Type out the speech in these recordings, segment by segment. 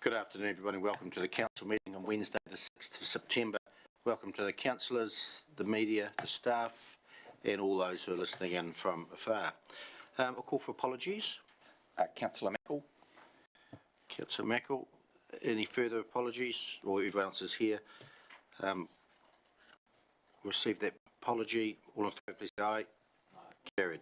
Good afternoon, everybody. Welcome to the Council meeting on Wednesday, the 6th of September. Welcome to the councillors, the media, the staff, and all those who are listening in from afar. A call for apologies. Councillor Mackle. Councillor Mackle. Any further apologies? Or everyone else is here. Received that apology. All in favour, please say aye. Carried.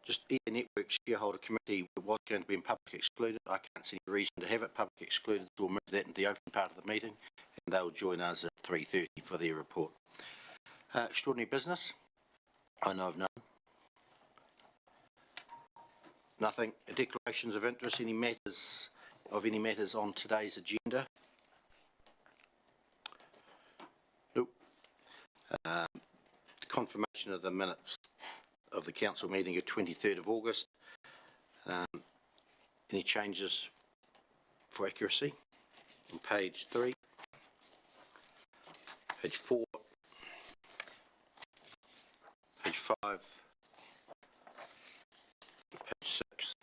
Just Air Network Shareholder Committee was going to be in public excluded. I can't see any reason to have it public excluded, so we'll move that into the open part of the meeting, and they'll join us at 3:30 for their report. Extraordinary business. I know of none. Nothing. Declarations of interest. Any matters on today's agenda? Nope. Confirmation of the minutes of the council meeting of 23rd of August. Any changes for accuracy? On page 3, page 4, page 5, page 6.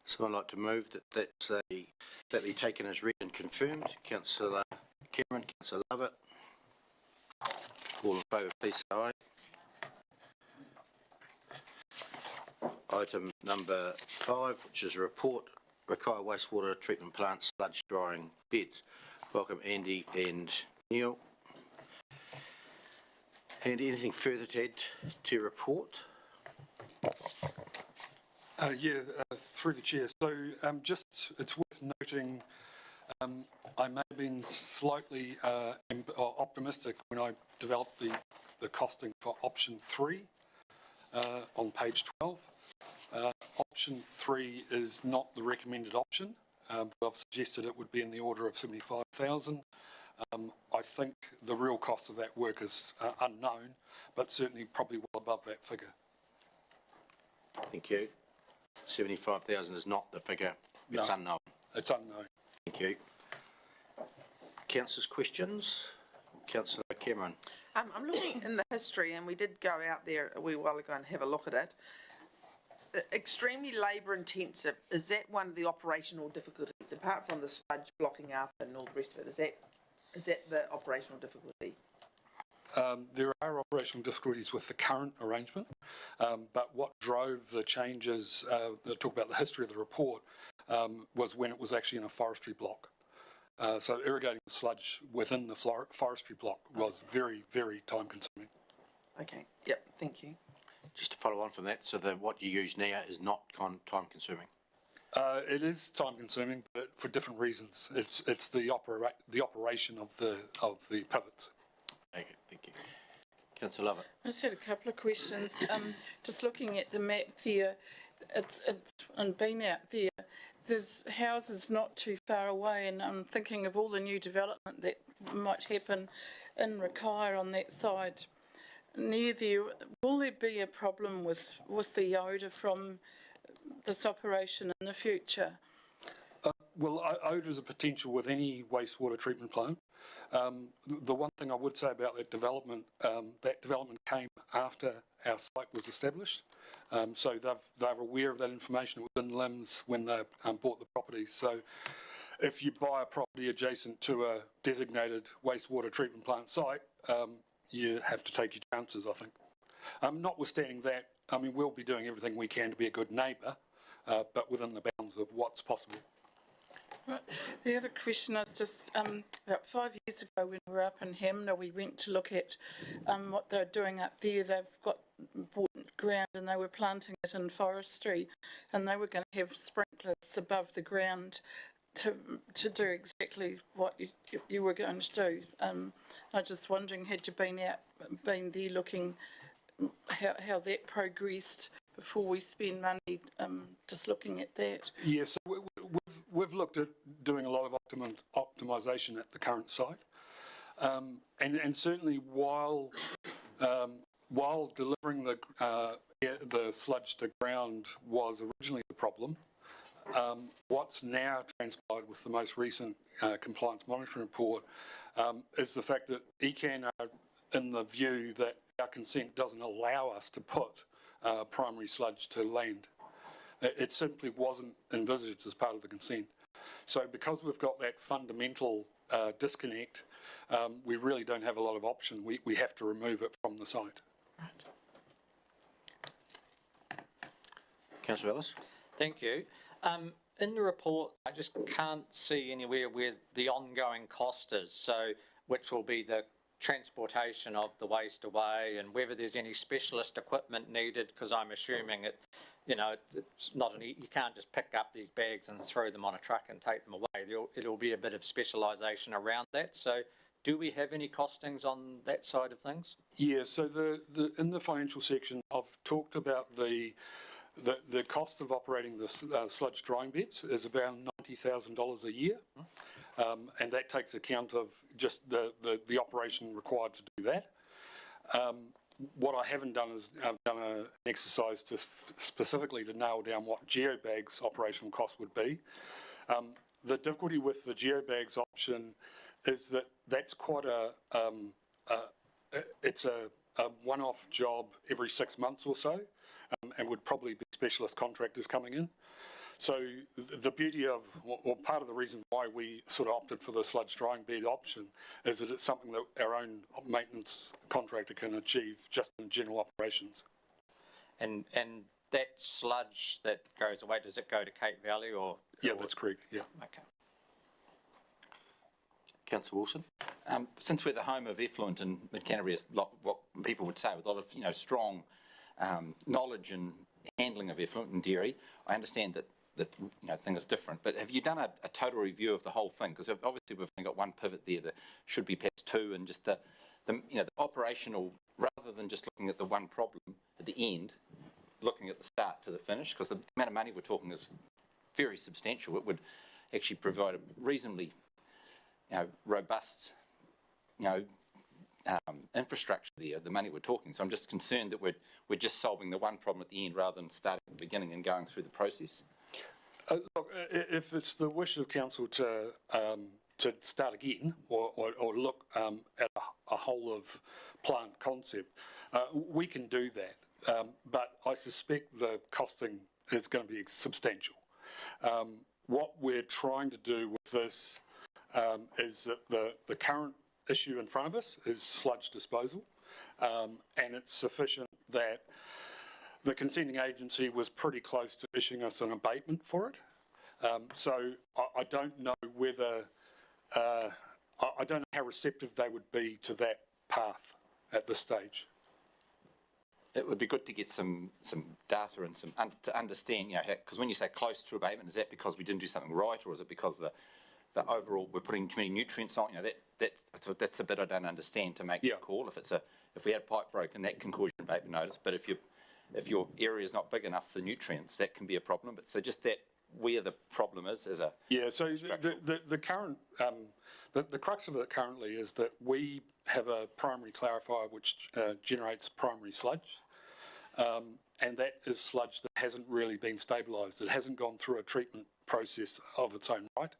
Someone like to move that be taken as read and confirmed. Councillor Cameron, Councillor Lovett. All in favour, please say aye. Item number 5, which is a report, Rakaia Wastewater Treatment Plant sludge drying beds. Welcome Andy and Neil. Andy, anything further to add to your report? Through the chair. So just it's worth noting I may have been slightly optimistic when I developed the costing for option 3 on page 12. Option 3 is not the recommended option, but I've suggested it would be in the order of 75,000. I think the real cost of that work is unknown, but certainly probably well above that figure. Thank you. 75,000 is not the figure. It's unknown. It's unknown. Thank you. Councillors' questions? Councillor Cameron. I'm looking in the history, and we did go out there a wee while ago and have a look at it. Extremely labour intensive. Is that one of the operational difficulties, apart from the sludge blocking up and all the rest of it? Is that the operational difficulty? There are operational difficulties with the current arrangement, but what drove the changes that talk about the history of the report was when it was actually in a forestry block. So irrigating the sludge within the forestry block was very, very time consuming. Okay, yep, thank you. Just to follow on from that, so that what you use now is not time consuming? It is time consuming, but for different reasons. It's the operation of the pivots. Okay, thank you. Councillor Lovett. I just had a couple of questions. Just looking at the map there, it's and being out there, there's houses not too far away, and I'm thinking of all the new development that might happen in Rakaia on that side. Near there, will there be a problem with the odour from this operation in the future? Well, odour is a potential with any wastewater treatment plant. The one thing I would say about that development came after our site was established. So they're aware of that information. It was in LIMS when they bought the property. So if you buy a property adjacent to a designated wastewater treatment plant site, you have to take your chances, I think. Notwithstanding that, I mean, we'll be doing everything we can to be a good neighbour, but within the bounds of what's possible. Right. The other question is just about 5 years ago when we were up in Hamner, we went to look at what they're doing up there. They've got bought ground and they were planting it in forestry, and they were going to have sprinklers above the ground to do exactly what you were going to do. I was just wondering, had you been there looking how that progressed before we spend money just looking at that? Yes, we've looked at doing a lot of optimisation at the current site, and certainly while delivering the sludge to ground was originally the problem, what's now transpired with the most recent compliance monitoring report is the fact that ECAN are in the view that our consent doesn't allow us to put primary sludge to land. It simply wasn't envisaged as part of the consent. So because we've got that fundamental disconnect, we really don't have a lot of option. We have to remove it from the site. Councillor Ellis? Thank you. In the report, I just can't see anywhere where the ongoing cost is, so which will be the transportation of the waste away and whether there's any specialist equipment needed, because I'm assuming it, you know, it's not you can't just pick up these bags and throw them on a truck and take them away. It'll be a bit of specialisation around that. So do we have any costings on that side of things? Yeah, so in the financial section, I've talked about the cost of operating the sludge drying beds is about $90,000 a year, and that takes account of just the operation required to do that. What I haven't done is done an exercise specifically to nail down what GeoBag's operational cost would be. The difficulty with the GeoBags option is that that's quite it's a one-off job every 6 months or so. And would probably be specialist contractors coming in. So the beauty of, or part of the reason why we sort of opted for the sludge drying bed option is that it's something that our own maintenance contractor can achieve just in general operations. And that sludge that goes away, does it go to Cape Valley or? Yeah, that's correct, yeah. Okay. Councillor Wilson? Since we're the home of effluent and Mid-Canterbury is what people would say with a lot of, you know, strong knowledge and handling of effluent and dairy, I understand that you know, thing is different, but have you done a total review of the whole thing? Because obviously we've only got one pivot there that should be perhaps two, and just the you know, the operational, rather than just looking at the one problem at the end, looking at the start to the finish, because the amount of money we're talking is very substantial. It would actually provide a reasonably, you know, robust, you know, infrastructure there, the money we're talking. So I'm just concerned that we're just solving the one problem at the end rather than starting at the beginning and going through the process. Look, if it's the wish of council to start again or look at a whole of plant concept, we can do that. But I suspect the costing is going to be substantial. What we're trying to do with this is that the current issue in front of us is sludge disposal, and it's sufficient that the consenting agency was pretty close to issuing us an abatement for it. So I don't know whether, I don't know how receptive they would be to that path at this stage. It would be good to get some data and to understand, you know, because when you say close to abatement, is that because we didn't do something right, or is it because the overall we're putting too many nutrients on? You know, that's the bit I don't understand to make the call. If we had a pipe broken, that can cause you an abatement notice. But if your area is not big enough for nutrients, that can be a problem. But so just that where the problem is a So the current the crux of it currently is that we have a primary clarifier which generates primary sludge, and that is sludge that hasn't really been stabilised. It hasn't gone through a treatment process of its own right.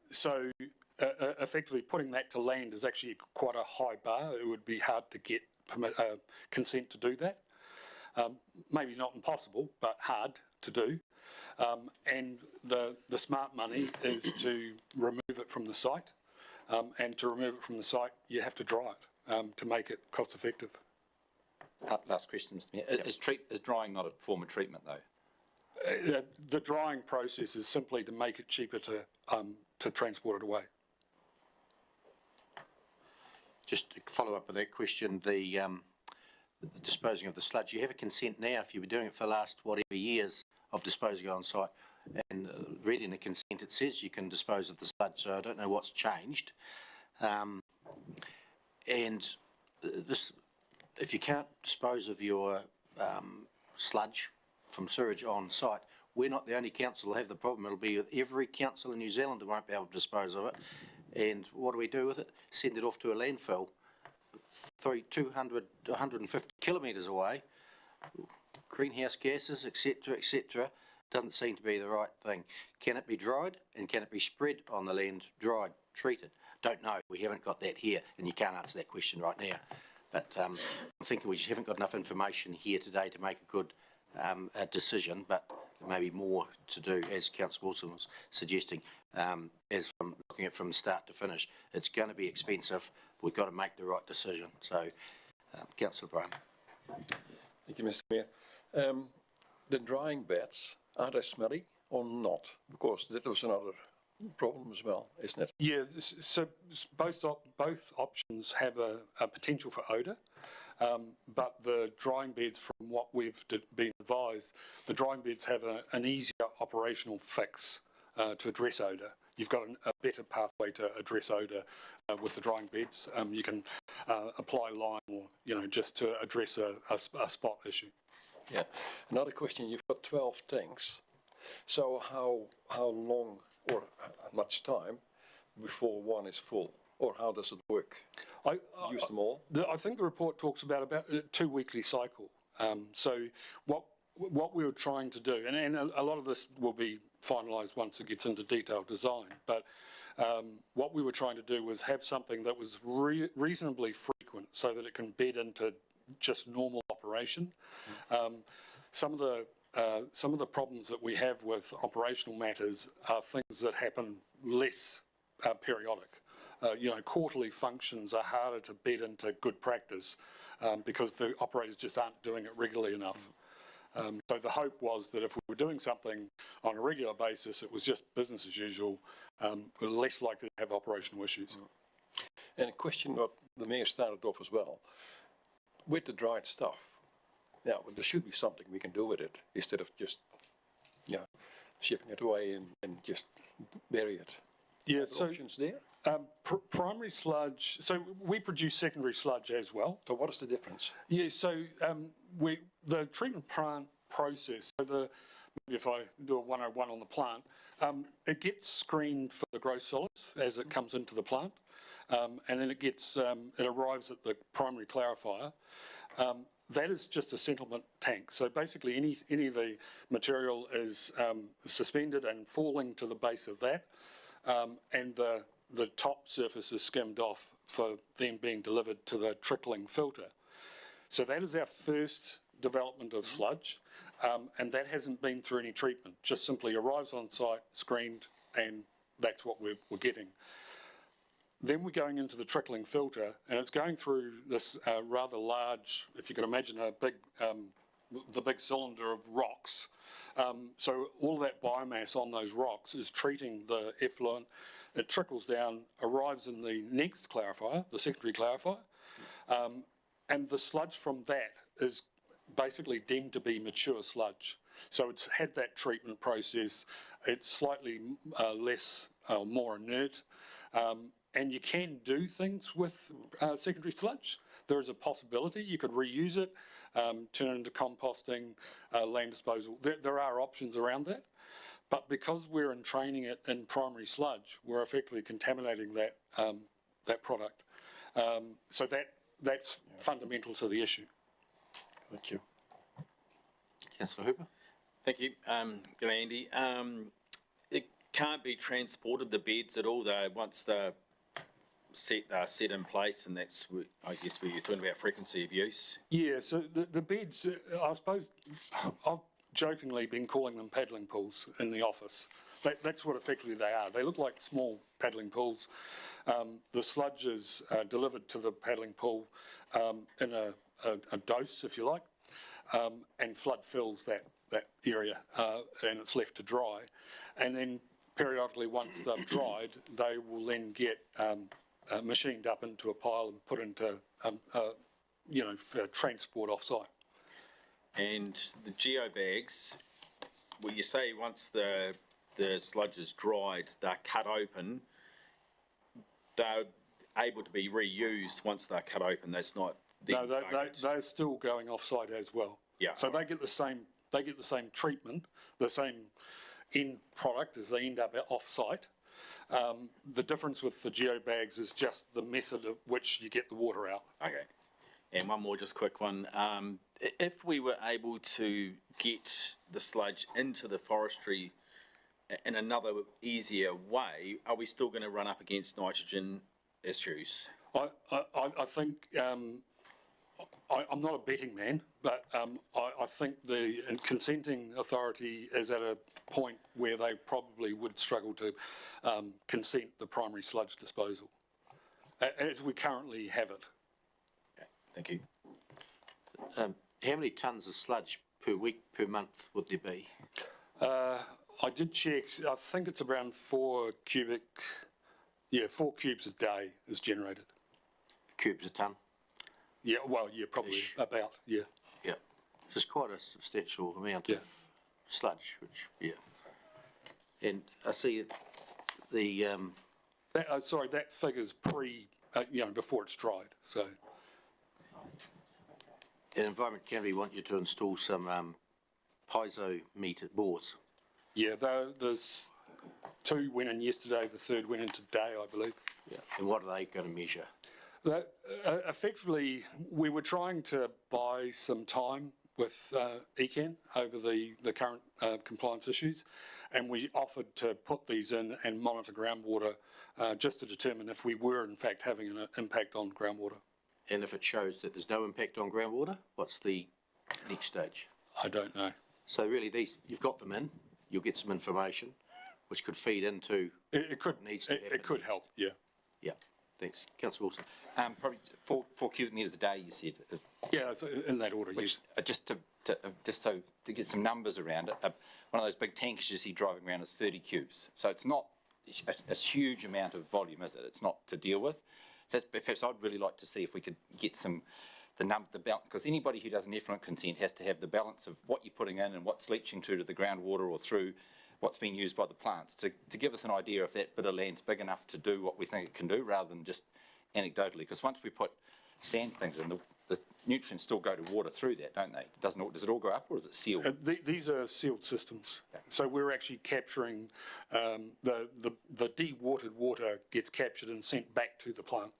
So effectively putting that to land is actually quite a high bar. It would be hard to get consent to do that. Maybe not impossible, but hard to do. And the smart money is to remove it from the site. And to remove it from the site, you have to dry it to make it cost effective. Last question, Mr. Mayor. Is drying not a form of treatment, though? The drying process is simply to make it cheaper to transport it away. Just to follow up with that question, the disposing of the sludge, you have a consent now, if you've been doing it for the last whatever years, of disposing it on site, and reading the consent it says you can dispose of the sludge, so I don't know what's changed. And this, if you can't dispose of your sludge from sewage on site, we're not the only council that have the problem. It'll be with every council in New Zealand that won't be able to dispose of it. And what do we do with it? Send it off to a landfill 200, 150 kilometres away. Greenhouse gases, etc., doesn't seem to be the right thing. Can it be dried, and can it be spread on the land, dried, treated? Don't know. We haven't got that here, and you can't answer that question right now. But I'm thinking we just haven't got enough information here today to make a good a decision, but there may be more to do, as Councillor Wilson was suggesting, as from looking at from start to finish. It's going to be expensive. We've got to make the right decision. So, Councillor Brown. Thank you, Mr. Mayor. The drying beds, are they smelly or not? Because that was another problem as well, isn't it? Yeah, so both options have a potential for odour, but the drying beds, from what we've been advised, the drying beds have an easier operational fix to address odour. You've got a better pathway to address odour with the drying beds. You can apply lime or, just to address a spot issue. Yeah. Another question, you've got 12 tanks. So how long or how much time before one is full? Or how does it work? Use them all? I think the report talks about a 2 weekly cycle. So what we were trying to do, and a lot of this will be finalised once it gets into detailed design, but what we were trying to do was have something that was reasonably frequent so that it can bed into just normal operation. Some of the problems that we have with operational matters are things that happen less periodic. Quarterly functions are harder to bed into good practice because the operators just aren't doing it regularly enough. So the hope was that if we were doing something on a regular basis, it was just business as usual, we're less likely to have operational issues. And a question what the Mayor started off as well, with the dried stuff. Now, there should be something we can do with it instead of just shipping it away and just bury it. Yeah, Are there options there? Primary sludge, so we produce secondary sludge as well. So what is the difference? Yeah, so the treatment plant process, maybe if I do a 101 on the plant, it gets screened for the gross solids as it comes into the plant, and then it arrives at the primary clarifier. That is just a settlement tank. So basically any of the material is suspended and falling to the base of that, and the top surface is skimmed off for then being delivered to the trickling filter. So that is our first development of sludge, and that hasn't been through any treatment, just simply arrives on site, screened, and that's what we're getting. Then we're going into the trickling filter, and it's going through this rather large, if you can imagine the big cylinder of rocks. So all that biomass on those rocks is treating the effluent. It trickles down, arrives in the next clarifier, the secondary clarifier, and the sludge from that is basically deemed to be mature sludge. So it's had that treatment process. It's slightly more inert, and you can do things with secondary sludge. There is a possibility you could reuse it, turn it into composting, land disposal. There are options around that. But because we're entraining it in primary sludge, we're effectively contaminating that product. So that's fundamental to the issue. Thank you. Councillor Hooper. Thank you. Good day, Andy. It can't be transported, the beds at all, though, once they're set in place, and that's, I guess, where you're talking about frequency of use. Yeah, so the beds, I suppose, I've jokingly been calling them paddling pools in the office. That's what effectively they are. They look like small paddling pools. The sludge is delivered to the paddling pool in a dose, if you like, and flood fills that area, and it's left to dry. And then periodically, once they've dried, they will then get machined up into a pile and put into, for transport off-site. And the geobags, well, you say once the sludge is dried, they're cut open, they're able to be reused once they're cut open. That's not... No, they're still going off-site as well. Yeah. So they get the same treatment, the same end product as they end up off-site. The difference with the geobags is just the method of which you get the water out. Okay. And one more just quick one. If we were able to get the sludge into the forestry in another easier way, are we still going to run up against nitrogen issues? I think I'm not a betting man, but I think the consenting authority is at a point where they probably would struggle to consent the primary sludge disposal, as we currently have it. Thank you. How many tonnes of sludge per week, per month would there be? I did check, I think it's around 4 cubes a day is generated. Cubes a tonne? Yeah, well, yeah, probably Ish. about, yeah. Yeah. It's quite a substantial amount Yeah. of sludge, which, yeah. And I see the, Sorry, that figure's before it's dried, so. in Environment Canterbury want you to install some piezo meter boards. Yeah, there's 2 went in yesterday, the 3rd went in today, I believe. Yeah. And what are they going to measure? Effectively, we were trying to buy some time with ECAN over the current compliance issues, and we offered to put these in and monitor groundwater just to determine if we were in fact having an impact on groundwater. And if it shows that there's no impact on groundwater, what's the next stage? I don't know. So really these, you've got them in, you'll get some information which could feed into It could, needs to it happen could next. help, yeah. Yeah, thanks. Councillor Wilson. Probably 4 cubic metres a day, you said. Yeah, it's in that order, Which, yes. just to get some numbers around it, one of those big tankers you see driving around is 30 cubes. So it's not a huge amount of volume, is it? It's not to deal with. So perhaps I'd really like to see if we could get the balance, because anybody who does an effluent consent has to have the balance of what you're putting in and what's leaching to the groundwater or through what's being used by the plants to give us an idea if that bit of land's big enough to do what we think it can do rather than just anecdotally. Because once we put sand things in, the nutrients still go to water through that, don't they? Does it all go up or is it sealed? These are sealed systems. So we're actually capturing, the dewatered water gets captured and sent back to the plant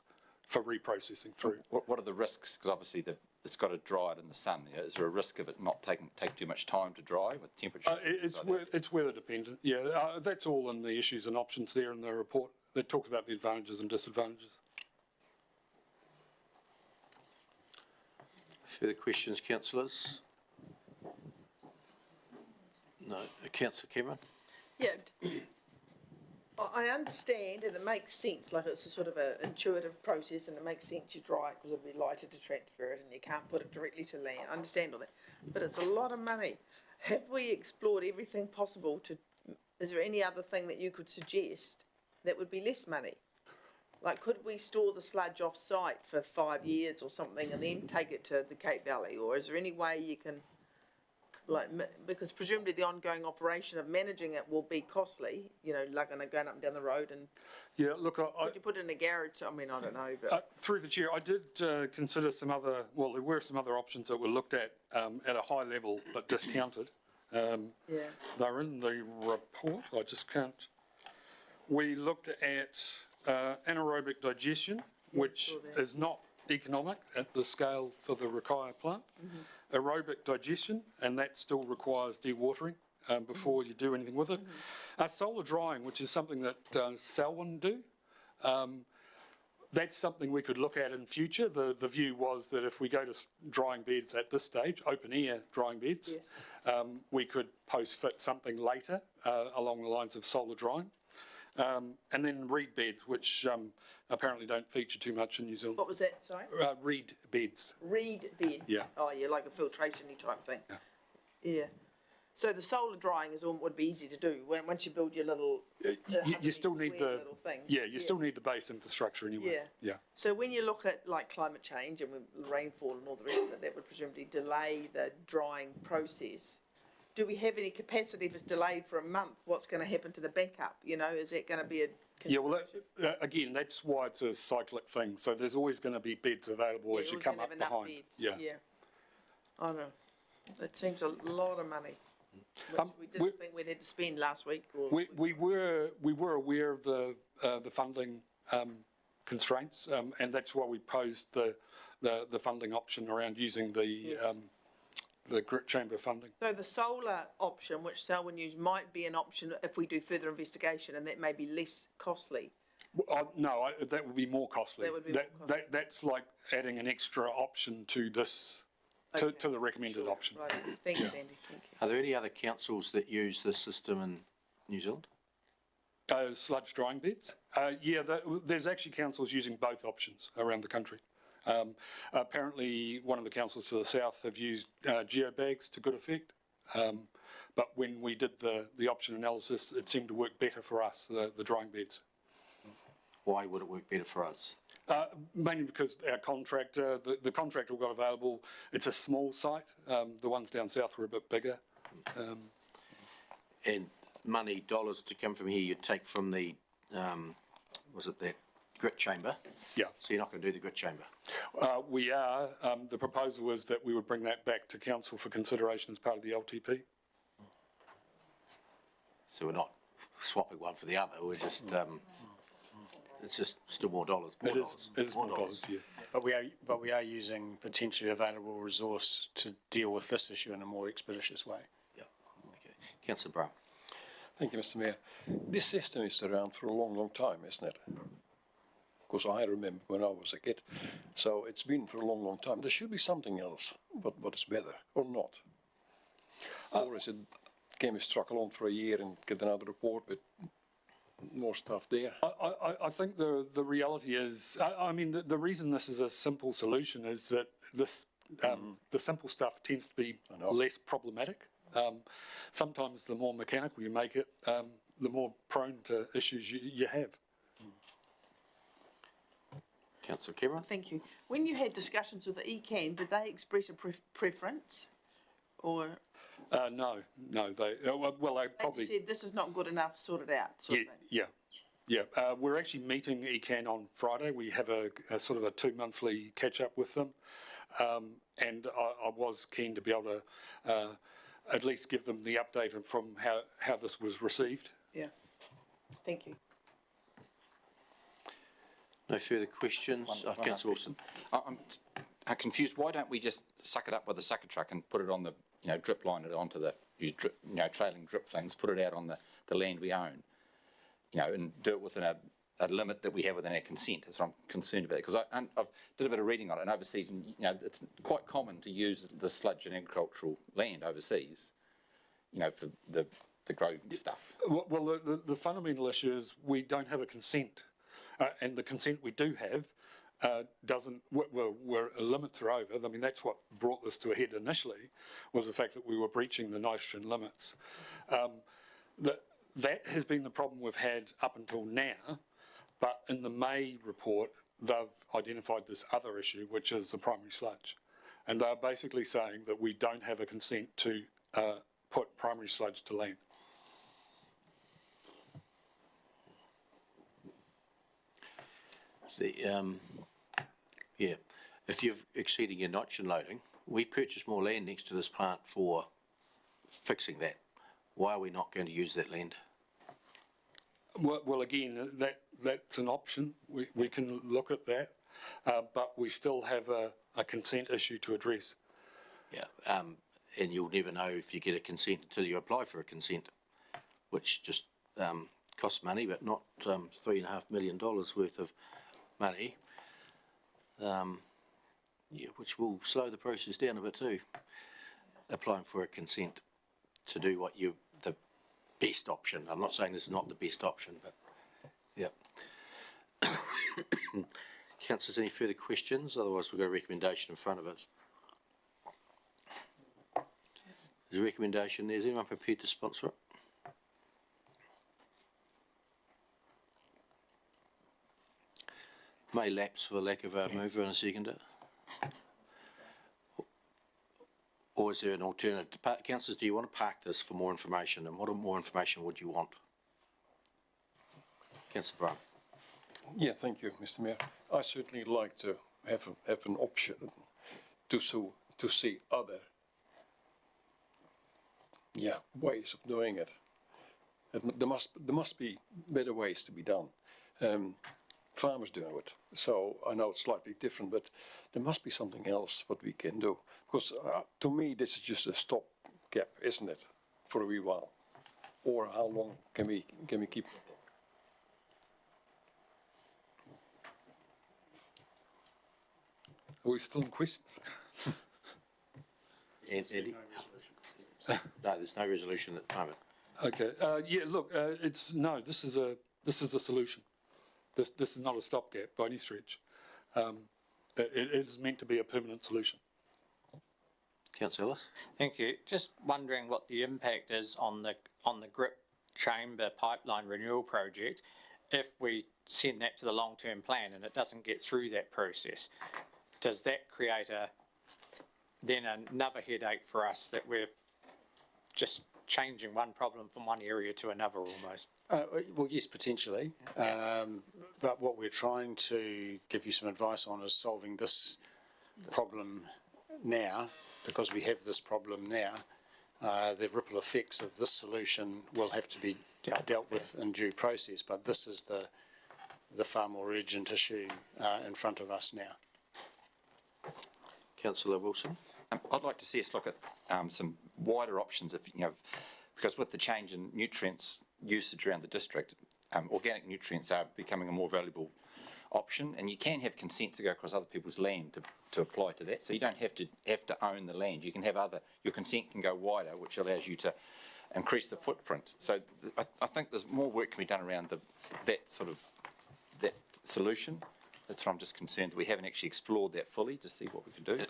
for reprocessing through. What are the risks? Because obviously it's got to dry it in the sun. Is there a risk of it not take too much time to dry with temperatures? It's weather dependent, yeah. That's all in the issues and options there in the report that talks about the advantages and disadvantages. Further questions, councillors? No. Councillor Cameron? Yeah. I understand and it makes sense, like it's a sort of an intuitive process and it makes sense you dry it because it'll be lighter to transfer it and you can't put it directly to land. I understand all that. But it's a lot of money. Have we explored everything possible is there any other thing that you could suggest that would be less money? Like, could we store the sludge off site for 5 years or something and then take it to the Cape Valley? Or is there any way you can, because presumably the ongoing operation of managing it will be costly, like going up and down the road and Yeah, look, could you put it in a garage? I mean, I don't know, but. through the chair, I did consider there were some other options that were looked at a high level but discounted. Yeah. They're in the report, I just can't. We looked at anaerobic digestion, which saw that. is not economic at the scale for the Rakaia plant. Aerobic digestion, and that still requires dewatering before you do anything with it. Solar drying, which is something that Selwyn do, that's something we could look at in future. The view was that if we go to drying beds at this stage, open air drying beds, we could post-fit something later along the lines of solar drying. And then reed beds, which apparently don't feature too much in New Zealand. What was that, sorry? Reed beds. Reed beds? Yeah. Oh, yeah, like a filtration-y type thing. Yeah. So the solar drying would be easy to do once you build your little. You still need the little thing. still need the base infrastructure anyway. Yeah. So when you look at like climate change and with rainfall and all the rest of it, that would presumably delay the drying process. Do we have any capacity if it's delayed for a month? What's going to happen to the backup? Is that going to be a Yeah, well, again, that's why it's a cyclic thing. So there's always going to be beds available as you come up behind. Yeah. I know. It seems a lot of money. Which we didn't think we'd had to spend last week. Or we were aware of the funding constraints, and that's why we posed the funding option around using the Grit Chamber funding. So the solar option, which Selwyn used, might be an option if we do further investigation, and that may be less costly. No, that would be more costly. That would be more costly. That's like adding an extra option to this, to Okay. the recommended option. Right, thanks, Andy, thank you. Are there any other councils that use this system in New Zealand? Sludge drying beds? Yeah, there's actually councils using both options around the country. Apparently, one of the councils to the south have used geobags to good effect. But when we did the option analysis, it seemed to work better for us, the drying beds. Why would it work better for us? Mainly because our contractor, the contractor we got available, it's a small site. The ones down south were a bit bigger. And money, dollars to come from here, you'd take from the, was it that grit chamber? Yeah. So you're not going to do the grit chamber? We are. The proposal was that we would bring that back to council for consideration as part of the LTP. So we're not swapping one for the other, we're just, it's just still more dollars. It is more dollars, yeah. But we are using potentially available resource to deal with this issue in a more expeditious way. Yeah, okay. Councillor Brown. Thank you, Mr. Mayor. This system is around for a long, long time, isn't it? Because I remember when I was a kid. So it's been for a long, long time. There should be something else, but what is better or not? Or is it, can we struggle on for a year and get another report with more stuff there? I think the reality is, I mean, the reason this is a simple solution is that this, the simple stuff tends to be less problematic. Sometimes the more mechanical you make it, the more prone to issues you have. Councillor Cameron. Thank you. When you had discussions with the ECAN, did they express a preference? Or No, they, well, they they probably. just said, this is not good enough, sort it out, sort of thing? Yeah. We're actually meeting ECAN on Friday. We have a sort of a 2-monthly catch up with them. And I was keen to be able to at least give them the update from how this was received. Yeah. Thank you. No further questions? Councillor Wilson. I'm confused. Why don't we just suck it up with a sucker truck and put it on the, drip line it onto the, trailing drip things, put it out on the land we own, and do it within a limit that we have within our consent. That's what I'm concerned about. Because I've did a bit of reading on it, and overseas, and, it's quite common to use the sludge in agricultural land overseas, for the grow stuff. Well, the fundamental issue is we don't have a consent. And the consent we do have doesn't, where limits are over. I mean, that's what brought this to a head initially, was the fact that we were breaching the nitrogen limits. That has been the problem we've had up until now, but in the May report, they've identified this other issue, which is the primary sludge. And they're basically saying that we don't have a consent to put primary sludge to land. If you're exceeding your nitrogen loading, we purchase more land next to this plant for fixing that. Why are we not going to use that land? Well, again, that's an option. We can look at that, but we still have a consent issue to address. Yeah, and you'll never know if you get a consent until you apply for a consent, which just costs money, but not $3.5 million worth of money. Which will slow the process down a bit too. Applying for a consent to do what the best option. I'm not saying this is not the best option, but yeah. Councillors, any further questions? Otherwise, we've got a recommendation in front of us. There's a recommendation there. Is anyone prepared to sponsor it? May lapse for lack of a mover and a seconder. Or is there an alternative? Councillors, do you want to park this for more information? And what more information would you want? Councillor Brown. Yeah, thank you, Mr. Mayor. I certainly like to have an option to see other ways of doing it. There must be better ways to be done. Farmers doing it, so I know it's slightly different, but there must be something else what we can do. Because to me, this is just a stopgap, isn't it, for a wee while? Or how long can we keep? Are we still in questions? Eddie? No, there's no resolution at the moment. Okay, yeah, look, this is a solution. This is not a stopgap by any stretch. It is meant to be a permanent solution. Councillor Ellis? Thank you. Just wondering what the impact is on the GRIP chamber pipeline renewal project if we send that to the long-term plan and it doesn't get through that process. Does that create then another headache for us that we're just changing one problem from one area to another almost? Well, yes, potentially. But what we're trying to give you some advice on is solving this problem now, because we have this problem now. The ripple effects of this solution will have to be dealt with in due process, but this is the far more urgent issue in front of us now. Councillor Wilson? I'd like to see us look at some wider options, because with the change in nutrients usage around the district, organic nutrients are becoming a more valuable option, and you can have consent to go across other people's land to apply to that. So you don't have to own the land. You can have your consent can go wider, which allows you to increase the footprint. So I think there's more work can be done around that solution. That's what I'm just concerned that we haven't actually explored that fully to see what we can do.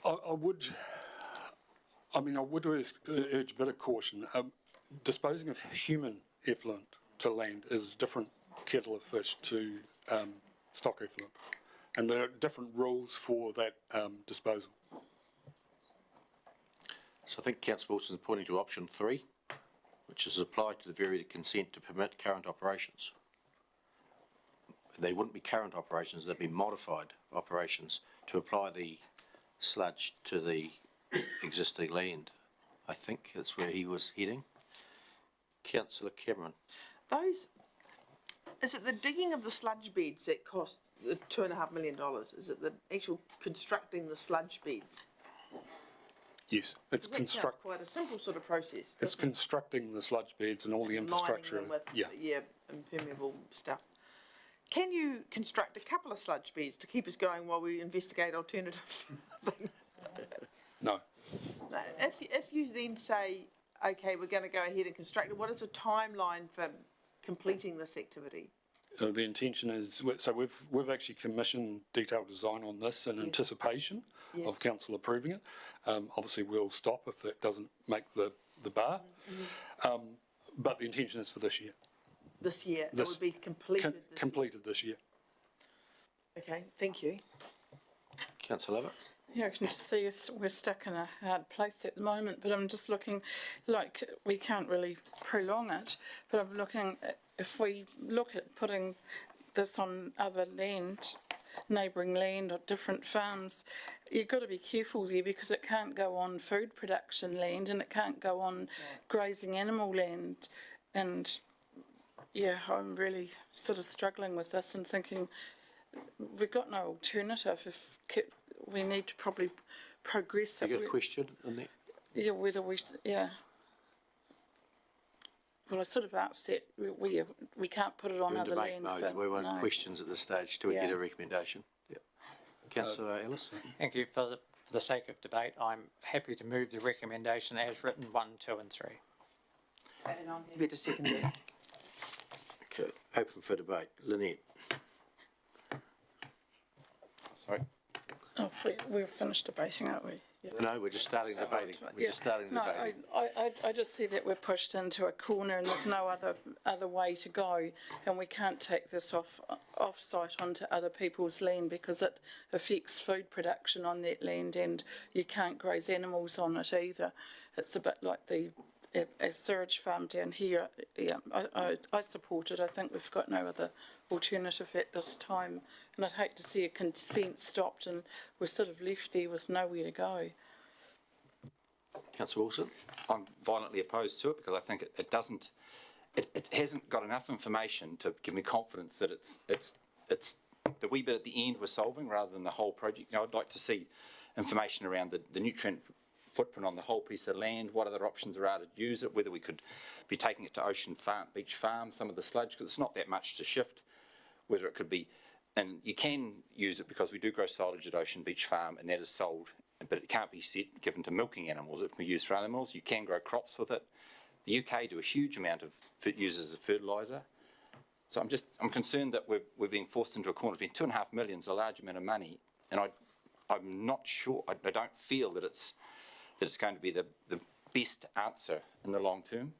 I would urge a bit of caution. Disposing of human effluent to land is a different kettle of fish to stock effluent. And there are different rules for that disposal. So I think Councillor Wilson is pointing to option 3, which is apply to the varied consent to permit current operations. They wouldn't be current operations, they'd be modified operations to apply the sludge to the existing land. I think that's where he was heading. Councillor Cameron? Is it the digging of the sludge beds that cost the $2.5 million? Is it the actual constructing the sludge beds? Yes, it's That sounds quite a simple sort of process. It's constructing the sludge beds and all the infrastructure. Lining them with, impermeable stuff. Can you construct a couple of sludge beds to keep us going while we investigate alternatives? No. No. If you then say, okay, we're going to go ahead and construct it, what is the timeline for completing this activity? The intention is, so we've actually commissioned detailed design on this in anticipation of council approving it. Obviously, we'll stop if that doesn't make the bar. But the intention is for this year. This year? It would be completed this completed this year. year. Okay, thank you. Councillor Lovett? Yeah, I can see we're stuck in a hard place at the moment, but I'm just looking like we can't really prolong it. But I'm looking at, if we look at putting this on other land, neighbouring land or different farms, you've got to be careful there because it can't go on food production land and it can't go on grazing animal land. And yeah, I'm really sort of struggling with this and thinking we've got no alternative if we need to probably progress it. You got a question on that? Yeah, whether well, I sort of asked that we can't put it on We're in other debate land. mode. We want no. questions at this stage till we get Yeah. a recommendation. Yep. Councillor Ellis? Thank you. For the sake of debate, I'm happy to move the recommendation as written 1, 2 and 3. And I'm happy to second that. Okay, open for debate. Lynette? Sorry. Oh, we're finished debating, aren't we? Yeah. No, we're just starting debating. We're just starting debating. I just see that we're pushed into a corner and there's no other way to go, and we can't take this off-site onto other people's land because it affects food production on that land, and you can't graze animals on it either. It's a bit like a sewage farm down here. Yeah, I support it. I think we've got no other alternative at this time, and I'd hate to see a consent stopped and we're sort of left there with nowhere to go. Councillor Wilson? I'm violently opposed to it because I think it hasn't got enough information to give me confidence that it's the wee bit at the end we're solving rather than the whole project. I'd like to see information around the nutrient footprint on the whole piece of land, what other options there are to use it, whether we could be taking it to Ocean Farm, Beach Farm, some of the sludge, because it's not that much to shift, whether it could be And you can use it because we do grow silage at Ocean Beach Farm, and that is sold, but it can't be given to milking animals. It can be used for animals. You can grow crops with it. The UK do a huge amount of use as a fertiliser. So I'm concerned that we're being forced into a corner. Being 2.5 million is a large amount of money, and I'm not sure. I don't feel that it's going to be the best answer in the long term.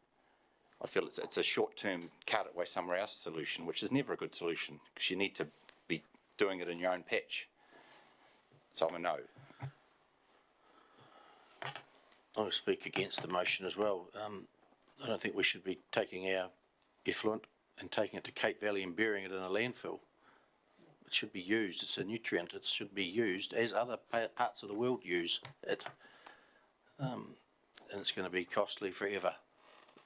I feel it's a short-term cart it away somewhere else solution, which is never a good solution because you need to be doing it in your own patch. So I'm a no. I'll speak against the motion as well. I don't think we should be taking our effluent and taking it to Cape Valley and burying it in a landfill. It should be used. It's a nutrient. It should be used as other parts of the world use it. And it's going to be costly forever.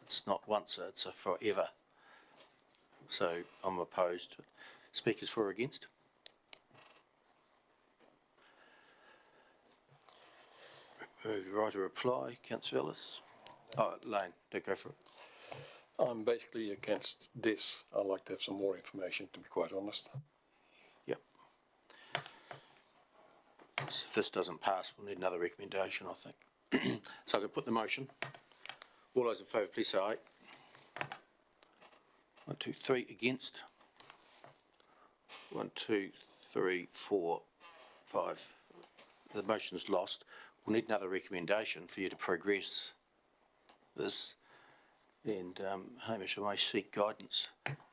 It's not once, it's a forever. So I'm opposed. Speakers for or against? Right to reply, Councillor Ellis. Oh, Lane, do go for it. I'm basically against this. I'd like to have some more information, to be quite honest. Yep. So if this doesn't pass, we'll need another recommendation, I think. So I can put the motion. All those in favour, please say aye. 1, 2, 3 against. 1, 2, 3, 4, 5. The motion's lost. We'll need another recommendation for you to progress this. And Hamish, I may seek guidance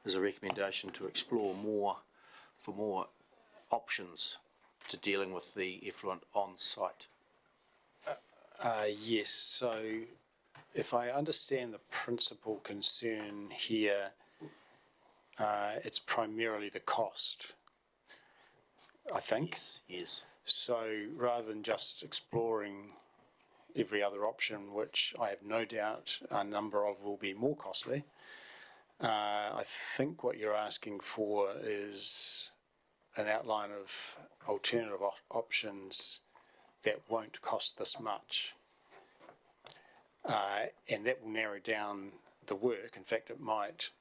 as a recommendation to explore more options to dealing with the effluent on site. Yes, so if I understand the principal concern here, it's primarily the cost, I think. Yes. So rather than just exploring every other option, which I have no doubt a number of will be more costly, I think what you're asking for is an outline of alternative options that won't cost this much. And that will narrow down the work. In fact, it might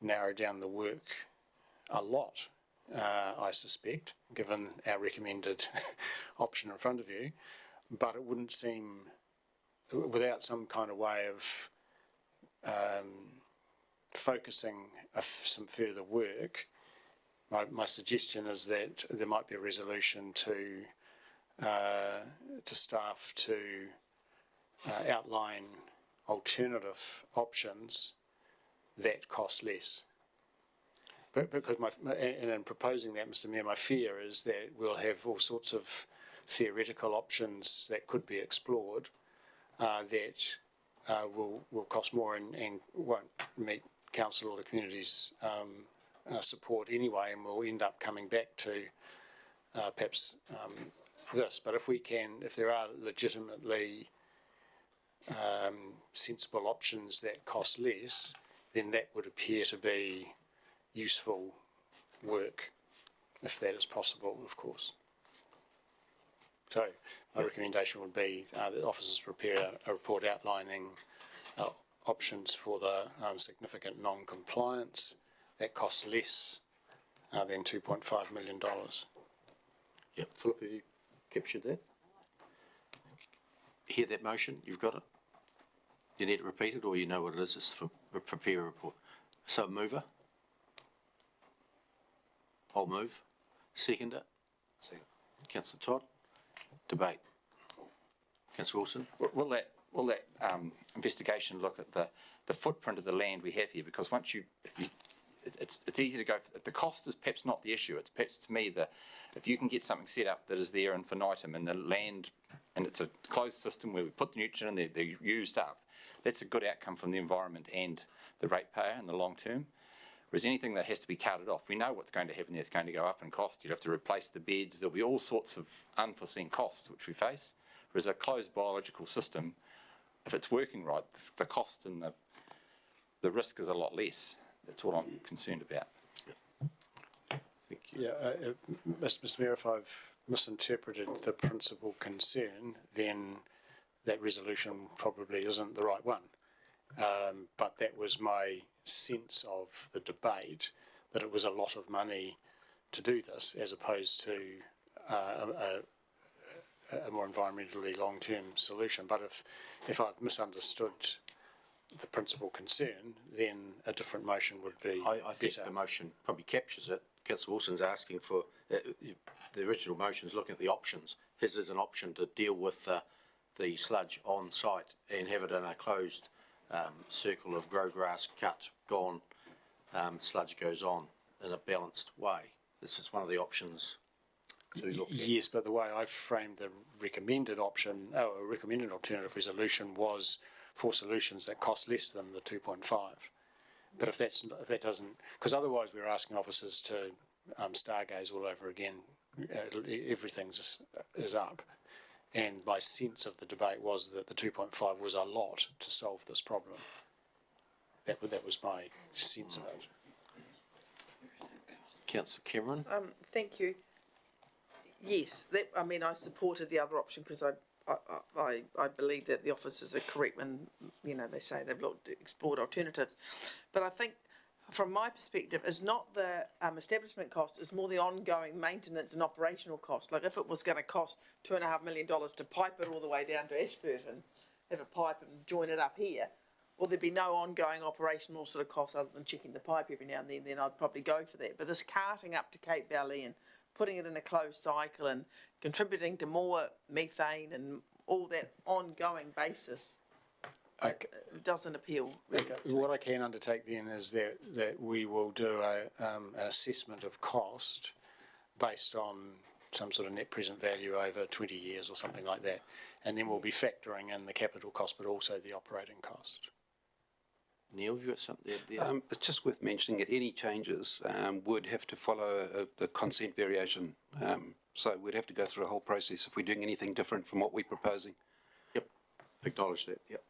narrow down the work a lot, I suspect, given our recommended option in front of you. But it wouldn't seem, without some kind of way of focusing some further work, my suggestion is that there might be a resolution to staff to outline alternative options that cost less. But because and in proposing that, Mr. Mayor, my fear is that we'll have all sorts of theoretical options that could be explored that will cost more and won't meet council or the community's support anyway, and we'll end up coming back to perhaps this. But if there are legitimately sensible options that cost less, then that would appear to be useful work, if that is possible, of course. So my recommendation would be that officers prepare a report outlining options for the significant non-compliance that costs less than $2.5 million. Yep. Philip, have you captured that? Hear that motion? You've got it? You need to repeat it, or you know what it is? It's for prepare a report. So mover? I'll move. Seconder? Second. Councillor Todd? Debate. Councillor Wilson? Will that investigation look at the footprint of the land we have here? Because it's easy to go. The cost is perhaps not the issue. It's perhaps, to me, if you can get something set up that is there infinitum and the land, and it's a closed system where we put the nutrient in, they're used up. That's a good outcome from the environment and the ratepayer in the long term. Whereas anything that has to be carted off, we know what's going to happen there. It's going to go up in cost. You'd have to replace the beds. There'll be all sorts of unforeseen costs which we face. Whereas a closed biological system, if it's working right, the cost and the risk is a lot less. That's what I'm concerned about. Thank you. Yeah, Mr. Mayor, if I've misinterpreted the principal concern, then that resolution probably isn't the right one. But that was my sense of the debate, that it was a lot of money to do this, as opposed to a more environmentally long-term solution. But if I've misunderstood the principal concern, then a different motion would be I think better. the motion probably captures it. Councillor Wilson's asking for, the original motion is looking at the options. His is an option to deal with the sludge on site and have it in a closed circle of grow grass, cut, gone, sludge goes on in a balanced way. This is one of the options to look at. Yes, but the way I framed the recommended option, a recommended alternative resolution was for solutions that cost less than the 2.5. But if that doesn't, because otherwise we're asking officers to stargaze all over again. Everything is up, and my sense of the debate was that the 2.5 was a lot to solve this problem. That was my sense of it. Councillor Cameron? Thank you. Yes, I supported the other option because I believe that the officers are correct when, they say they've explored alternatives. But I think, from my perspective, it's not the establishment cost, it's more the ongoing maintenance and operational cost. Like if it was going to cost $2.5 million to pipe it all the way down to Ashburton, have a pipe and join it up here, well, there'd be no ongoing operational sort of cost other than checking the pipe every now and then I'd probably go for that. But this carting up to Cape Valley and putting it in a closed cycle and contributing to more methane and all that ongoing basis, it doesn't appeal. What I can undertake then is that we will do an assessment of cost based on some sort of net present value over 20 years or something like that, and then we'll be factoring in the capital cost but also the operating cost. Neil, have you got something there? It's just worth mentioning that any changes would have to follow a consent variation. So we'd have to go through a whole process if we're doing anything different from what we're proposing. Yep, acknowledge that, yep.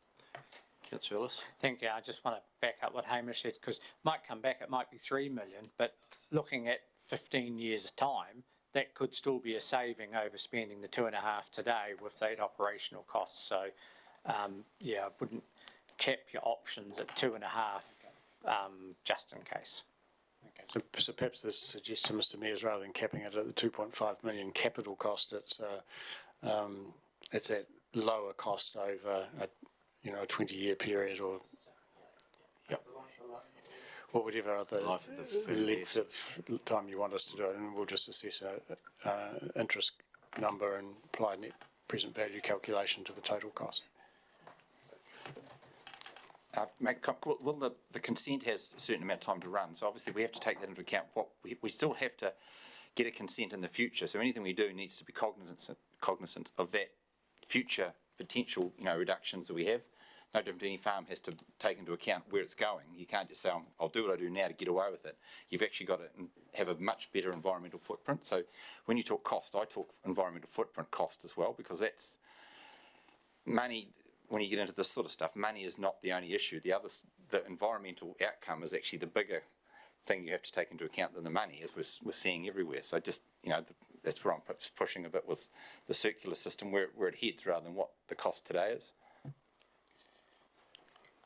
Councillor Ellis? Thank you. I just want to back up what Hamish said, because it might come back, it might be 3 million, but looking at 15 years' time, that could still be a saving over spending the 2.5 today with that operational cost. So, I wouldn't cap your options at 2.5 just in case. Okay. So perhaps this suggestion, Mr. Mayor, is rather than capping it at the 2.5 million capital cost, it's at lower cost over a 20-year period or whatever other length of time you want us to do it, and we'll just assess a interest number and apply net present value calculation to the total cost. Well, the consent has a certain amount of time to run, so obviously we have to take that into account. We still have to get a consent in the future, so anything we do needs to be cognizant of that future potential, reductions that we have. No different to any farm has to take into account where it's going. You can't just say, I'll do what I do now to get away with it. You've actually got to have a much better environmental footprint. So when you talk cost, I talk environmental footprint cost as well, because that's money. When you get into this sort of stuff, money is not the only issue. The environmental outcome is actually the bigger thing you have to take into account than the money, as we're seeing everywhere. So just, that's where I'm pushing a bit with the circular system, where it heads rather than what the cost today is.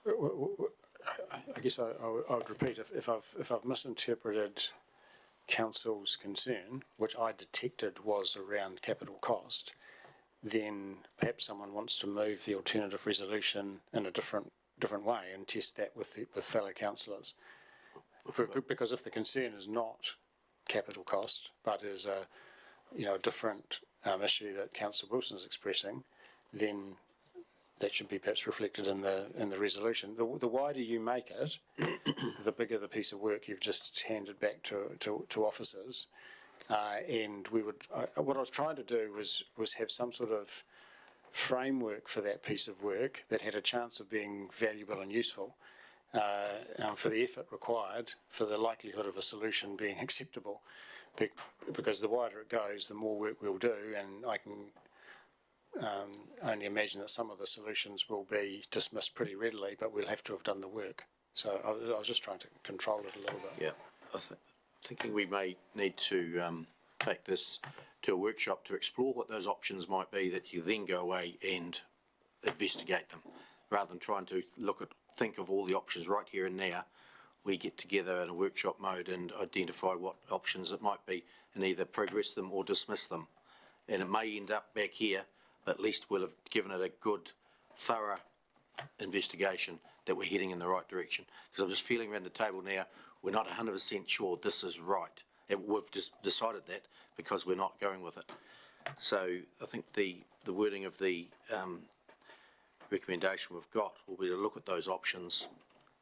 I guess I would repeat, if I've misinterpreted council's concern, which I detected was around capital cost, then perhaps someone wants to move the alternative resolution in a different way and test that with fellow councillors. Because if the concern is not capital cost, but is a different issue that Councillor Wilson is expressing, then that should be perhaps reflected in the resolution. The wider you make it, the bigger the piece of work you've just handed back to officers. And what I was trying to do was have some sort of framework for that piece of work that had a chance of being valuable and useful for the effort required, for the likelihood of a solution being acceptable. Because the wider it goes, the more work we'll do, and I can only imagine that some of the solutions will be dismissed pretty readily, but we'll have to have done the work. So I was just trying to control it a little bit. Yeah, thinking we may need to take this to a workshop to explore what those options might be, that you then go away and investigate them, rather than trying to think of all the options right here and now, we get together in a workshop mode and identify what options it might be and either progress them or dismiss them. And it may end up back here, but at least we'll have given it a good, thorough investigation that we're heading in the right direction. Because I'm just feeling around the table now, we're not 100% sure this is right. And we've just decided that because we're not going with it. So I think the wording of the recommendation we've got will be to look at those options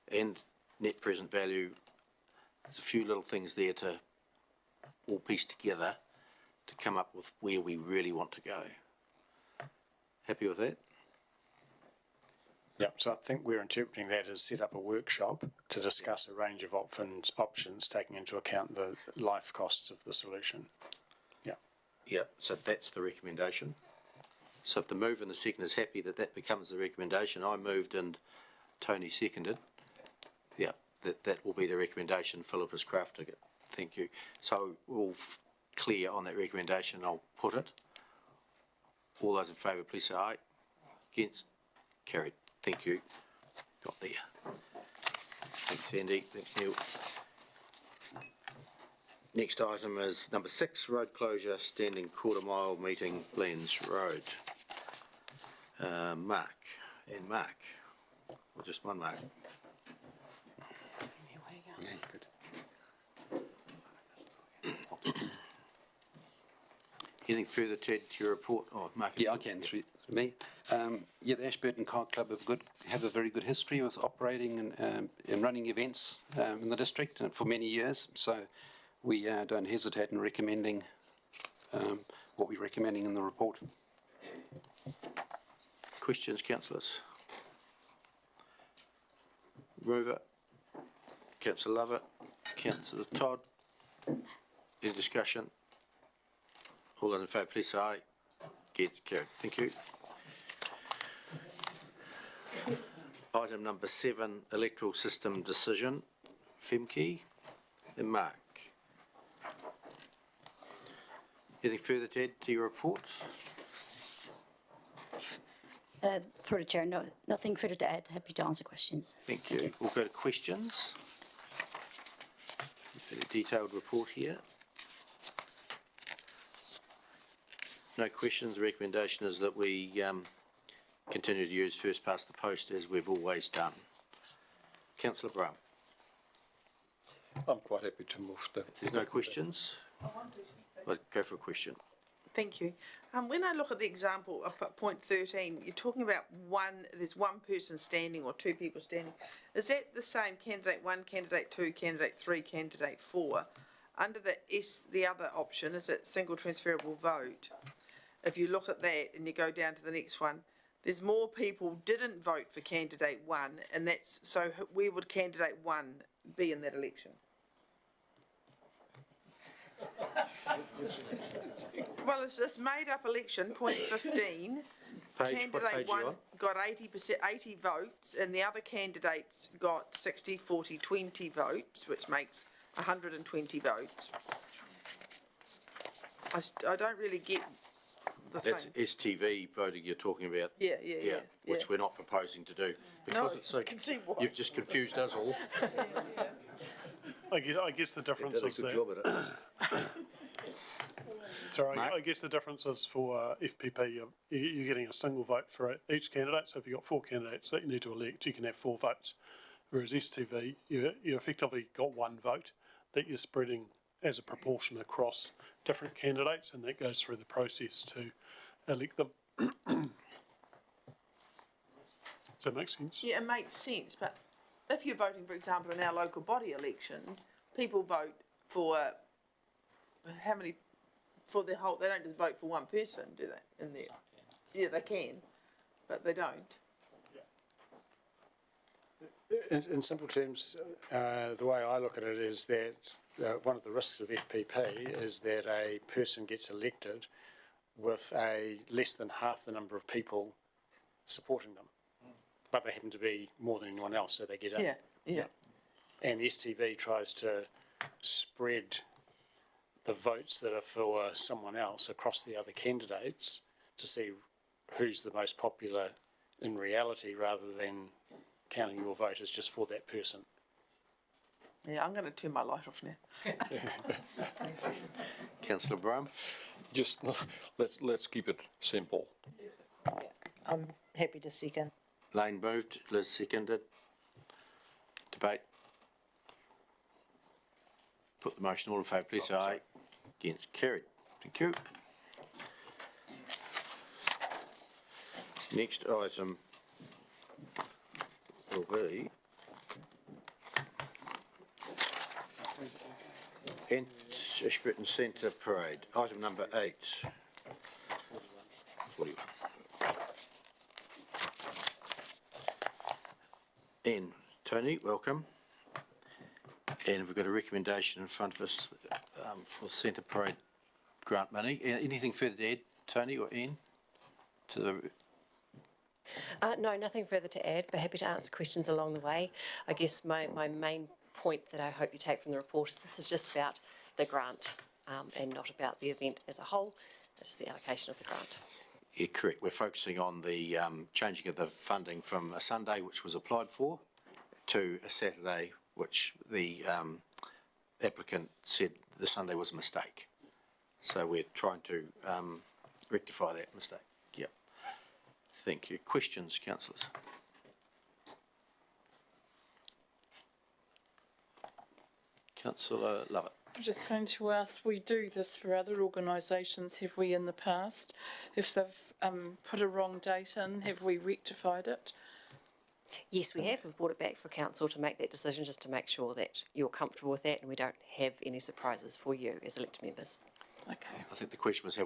and net present value. There's a few little things there to all piece together to come up with where we really want to go. Happy with that? Yeah, so I think we're interpreting that as set up a workshop to discuss a range of options taking into account the life costs of the solution. Yeah. Yeah, so that's the recommendation. So if the move and the second is happy that that becomes the recommendation, I moved and Tony seconded. Yeah, that will be the recommendation. Philip has crafted it. Thank you. So we're all clear on that recommendation. I'll put it. All those in favour, please say aye. Against? Carried. Thank you. Got there. Thanks, Andy. Thanks, Neil. Next item is number 6, road closure, standing quarter mile meeting, Blends Road. Mark and Mark. Or just one Mark. Anything further to add to your report? Oh, Mark. Yeah, I can, through me. Yeah, the Ashburton Car Club have a very good history with operating and running events in the district for many years. So we don't hesitate in recommending what we're recommending in the report. Questions, councillors? Rover, Councillor Lovett, Councillor Todd. Any discussion? All those in favour, please say aye. Gets carried. Thank you. Item number 7, electoral system decision. Femke and Mark. Anything further to add to your report? For the chair, no, nothing further to add. Happy to answer questions. Thank you. We'll go to questions. Fairly detailed report here. No questions. The recommendation is that we continue to use first past the post as we've always done. Councillor Brown. I'm quite happy to move the. If there's no questions, I'll go for a question. Thank you. When I look at the example of point 13, you're talking about there's one person standing or two people standing. Is that the same candidate 1, candidate 2, candidate 3, candidate 4? Under the other option, is it single transferable vote? If you look at that and you go down to the next one, there's more people didn't vote for candidate 1, and that's, so where would candidate 1 be in that election? Well, it's this made-up election, point 15. Candidate 1 got 80 votes, and the other candidates got 60, 40, 20 votes, which makes 120 votes. I don't really get the That's thing. STV voting you're talking about. Yeah. Which we're not proposing to do. Because it's so, I can see why. you've just confused us all. I guess the difference Did a is good that. job at it. Sorry, Mark? I guess the difference is for FPP, you're getting a single vote for each candidate. So if you've got 4 candidates that you need to elect, you can have 4 votes. Whereas STV, you effectively got 1 vote that you're spreading as a proportion across different candidates, and that goes through the process to elect them. Does that make sense? Yeah, it makes sense, but if you're voting, for example, in our local body elections, people vote for how many, for the whole, they don't just vote for one person, do they, in there? Yeah, they can, but they don't. In simple terms, the way I look at it is that one of the risks of FPP is that a person gets elected with less than half the number of people supporting them, but they happen to be more than anyone else, so they get in. Yeah. And STV tries to spread the votes that are for someone else across the other candidates to see who's the most popular in reality, rather than counting your vote as just for that person. Yeah, I'm going to turn my light off now. Councillor Brown? Just, let's keep it simple. I'm happy to second. Lane moved, Liz seconded. Debate. Put the motion, all in favour, please say aye. Against, carried. Thank you. Next item will be Ashburton Centre Parade, item number 8. 41. Ian, Tony, welcome. And we've got a recommendation in front of us for Centre Parade grant money. Anything further to add, Tony or Ian? To the No, nothing further to add, but happy to answer questions along the way. I guess my main point that I hope you take from the report is this is just about the grant and not about the event as a whole. It's the allocation of the grant. Yeah, correct. We're focusing on the changing of the funding from a Sunday, which was applied for, to a Saturday, which the applicant said the Sunday was a mistake. So we're trying to rectify that mistake. Yep. Thank you. Questions, councillors? Councillor Lovett. I'm just going to ask, we do this for other organisations, have we in the past? If they've put a wrong date in, have we rectified it? Yes, we have. We've brought it back for council to make that decision just to make sure that you're comfortable with that and we don't have any surprises for you as elected members. Okay. I think the question was,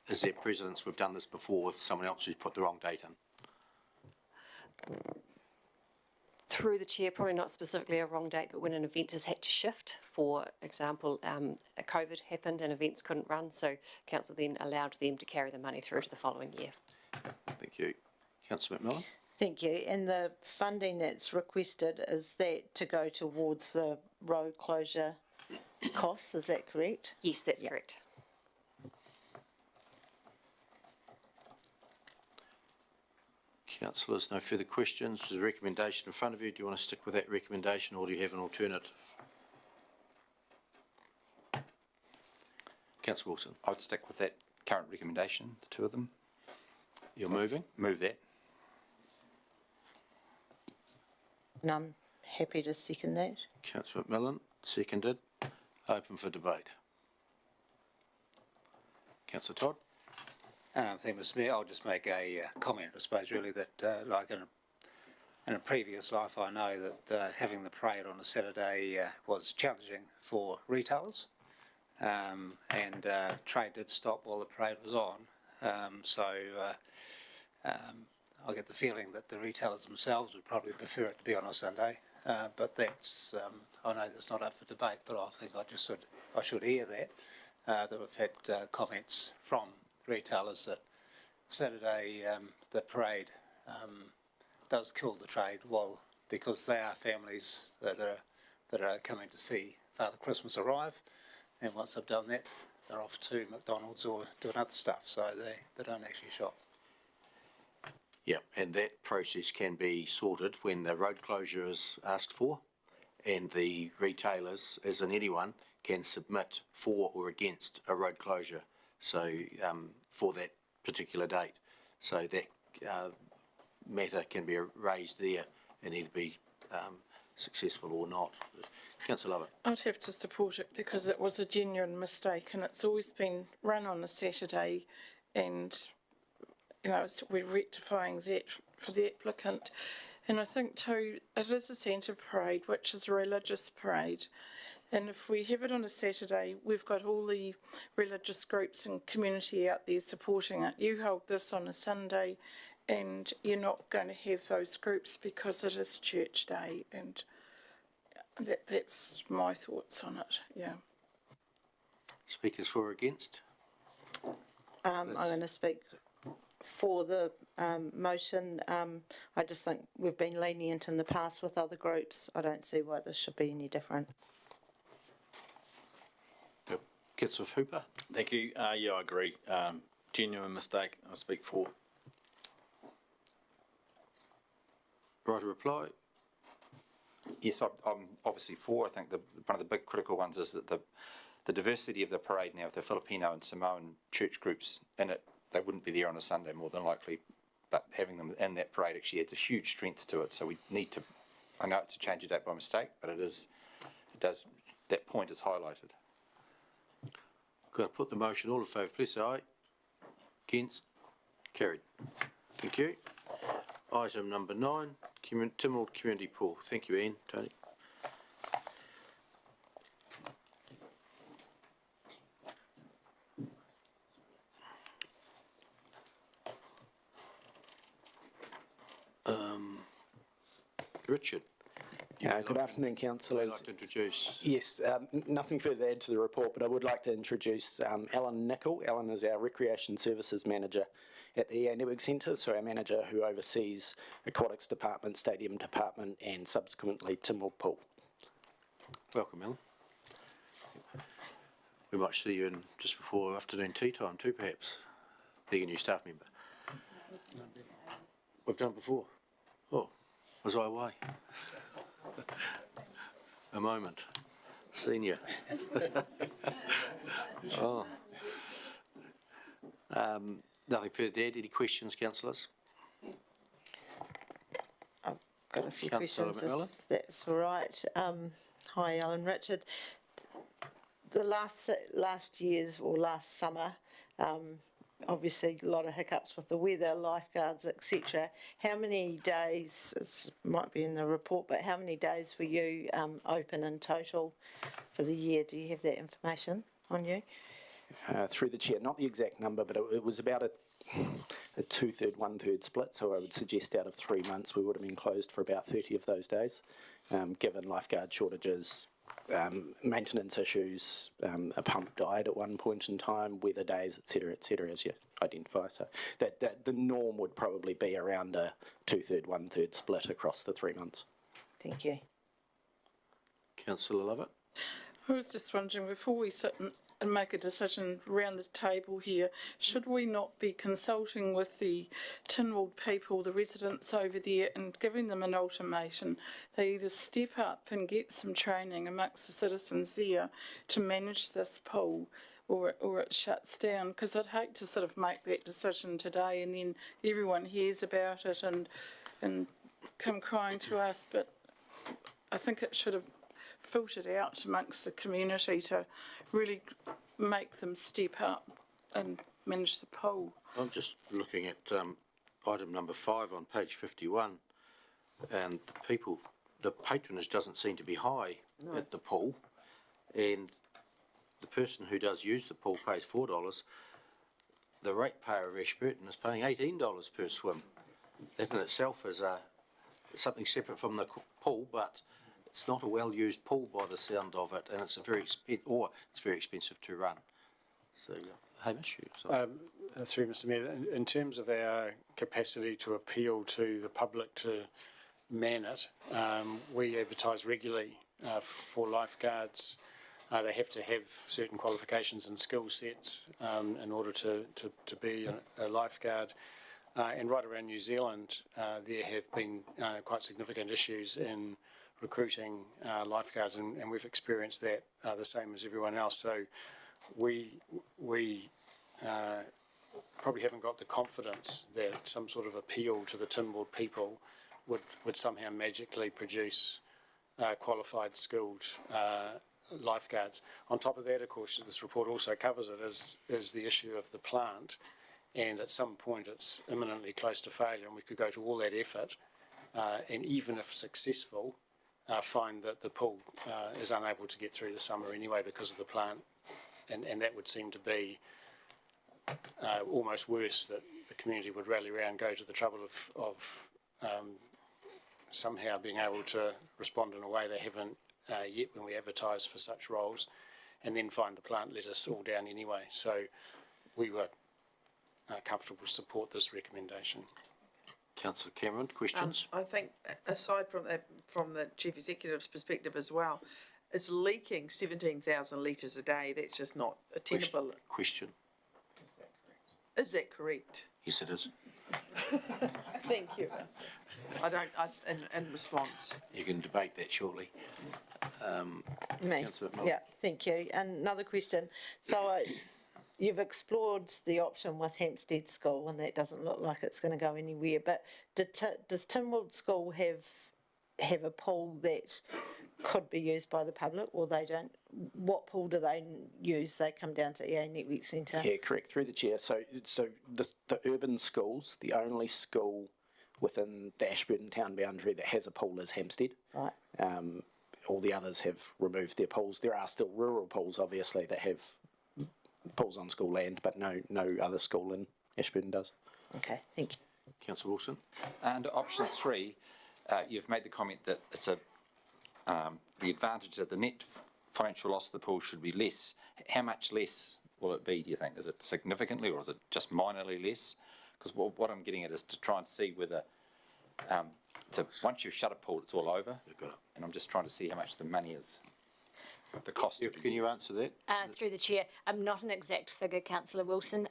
is there precedence we've done this before with someone else who's put the wrong date in? Through the chair, probably not specifically a wrong date, but when an event has had to shift, for example, a COVID happened and events couldn't run, so council then allowed them to carry the money through to the following year. Thank you. Councillor McMillan? Thank you. And the funding that's requested, is that to go towards the road closure costs, is that correct? Yes, that's correct. Councillors, no further questions. There's a recommendation in front of you. Do you want to stick with that recommendation or do you have an alternative? Councillor Wilson. I would stick with that current recommendation, the two of them. You're moving? Move that. And I'm happy to second that. Councillor McMillan, seconded. Open for debate. Councillor Todd. Thank you, Mr Mayor. I'll just make a comment, I suppose, really, that like in a previous life, I know that having the parade on a Saturday was challenging for retailers, and trade did stop while the parade was on. So I get the feeling that the retailers themselves would probably prefer it to be on a Sunday, but that's I know that's not up for debate, but I think I should hear that we've had comments from retailers that Saturday the parade does kill the trade, well, because they are families that are coming to see Father Christmas arrive, and once they've done that, they're off to McDonald's or doing other stuff, so they don't actually shop. Yeah, and that process can be sorted when the road closure is asked for, and the retailers, as in anyone, can submit for or against a road closure. So for that particular date, so that matter can be raised there and either be successful or not. Councillor Lovett. I'd have to support it because it was a genuine mistake and it's always been run on a Saturday, and we're rectifying that for the applicant. And I think too, it is a centre parade, which is a religious parade. And if we have it on a Saturday, we've got all the religious groups and community out there supporting it. You hold this on a Sunday and you're not going to have those groups because it is church day, and that's my thoughts on it, yeah. Speakers for or against? I'm going to speak for the motion. I just think we've been lenient in the past with other groups. I don't see why this should be any different. Councillor Hooper. Thank you. Yeah, I agree. Genuine mistake. I speak for. Right to reply. Yes, I'm obviously for. I think one of the big critical ones is that the diversity of the parade now with the Filipino and Samoan church groups in it, they wouldn't be there on a Sunday more than likely, but having them in that parade actually adds a huge strength to it. So we need to, I know it's a change of date by mistake, but that point is highlighted. Got to put the motion. All in favour, please say aye. Against? Carried. Thank you. Item number 9, Tynwald Community Pool. Thank you, Ian. Tony. Richard. Good afternoon, councillors. I'd like to introduce. Yes, nothing further to add to the report, but I would like to introduce Alan Nicol. Alan is our Recreation Services Manager at the EA Network Centre, so our manager who oversees Aquatics Department, Stadium Department and subsequently Tynwald Pool. Welcome, Alan. We might see you in just before afternoon tea time too, perhaps, being a new staff member. We've done it before. Oh, was I away? A moment. Senior. Oh. Nothing further to add. Any questions, councillors? I've got a few Councillor questions, McMillan. if that's all right. Hi, Alan Richard. The last year's or last summer, obviously a lot of hiccups with the weather, lifeguards, etc. How many days, it might be in the report, but how many days were you open in total for the year? Do you have that information on you? Through the chair, not the exact number, but it was about a 2/3, 1/3 split, so I would suggest out of 3 months we would have been closed for about 30 of those days, given lifeguard shortages, maintenance issues, a pump died at one point in time, weather days, etc., as you identify. So that the norm would probably be around a 2/3, 1/3 split across the 3 months. Thank you. Councillor Lovett. I was just wondering, before we sit and make a decision around the table here, should we not be consulting with the Tynwald people, the residents over there, and giving them an ultimatum? They either step up and get some training amongst the citizens there to manage this pool, or it shuts down, because I'd hate to sort of make that decision today and then everyone hears about it and come crying to us, but I think it should have filtered out amongst the community to really make them step up and manage the pool. I'm just looking at item number 5 on page 51, and the patronage doesn't seem to be high at the pool, and the person who does use the pool pays $4. The ratepayer of Ashburton is paying $18 per swim. That in itself is something separate from the pool, but it's not a well-used pool by the sound of it, and it's very expensive to run. So, Hamish, through Mr. Mayor, in terms of our capacity to appeal to the public to man it, we advertise regularly for lifeguards. They have to have certain qualifications and skill sets in order to be a lifeguard. And right around New Zealand, there have been quite significant issues in recruiting lifeguards, and we've experienced that the same as everyone else. So we probably haven't got the confidence that some sort of appeal to the Tynwald people would somehow magically produce qualified, skilled lifeguards. On top of that, of course, this report also covers it, is the issue of the plant, and at some point it's imminently close to failure, and we could go to all that effort, and even if successful, find that the pool is unable to get through the summer anyway because of the plant, and that would seem to be almost worse, that the community would rally around, go to the trouble of somehow being able to respond in a way they haven't yet when we advertise for such roles, and then find the plant let us all down anyway. So we were comfortable to support this recommendation. Councillor Cameron, questions? I think, aside from the Chief Executive's perspective as well, it's leaking 17,000 litres a day. That's just not attainable. Question. Is that correct? Yes, it is. Thank you. In response. You can debate that shortly. Me, Councillor McMillan. yeah, thank you. And another question. So you've explored the option with Hampstead School, and that doesn't look like it's going to go anywhere. But does Tynwald School have a pool that could be used by the public, or they don't? What pool do they use? They come down to EA Network Centre. Yeah, correct. Through the chair. So the urban schools, the only school within the Ashburton town boundary that has a pool is Hampstead. Right. All the others have removed their pools. There are still rural pools, obviously, that have pools on school land, but no other school in Ashburton does. Okay, thank you. Councillor Wilson. And option 3, you've made the comment that it's the advantage that the net financial loss of the pool should be less. How much less will it be, do you think? Is it significantly, or is it just minorly less? Because what I'm getting at is to try and see whether, once you've shut a pool, it's all over. You've got it. And I'm just trying to see how much the money is, the cost. Can you answer that? Through the chair, not an exact figure, Councillor Wilson.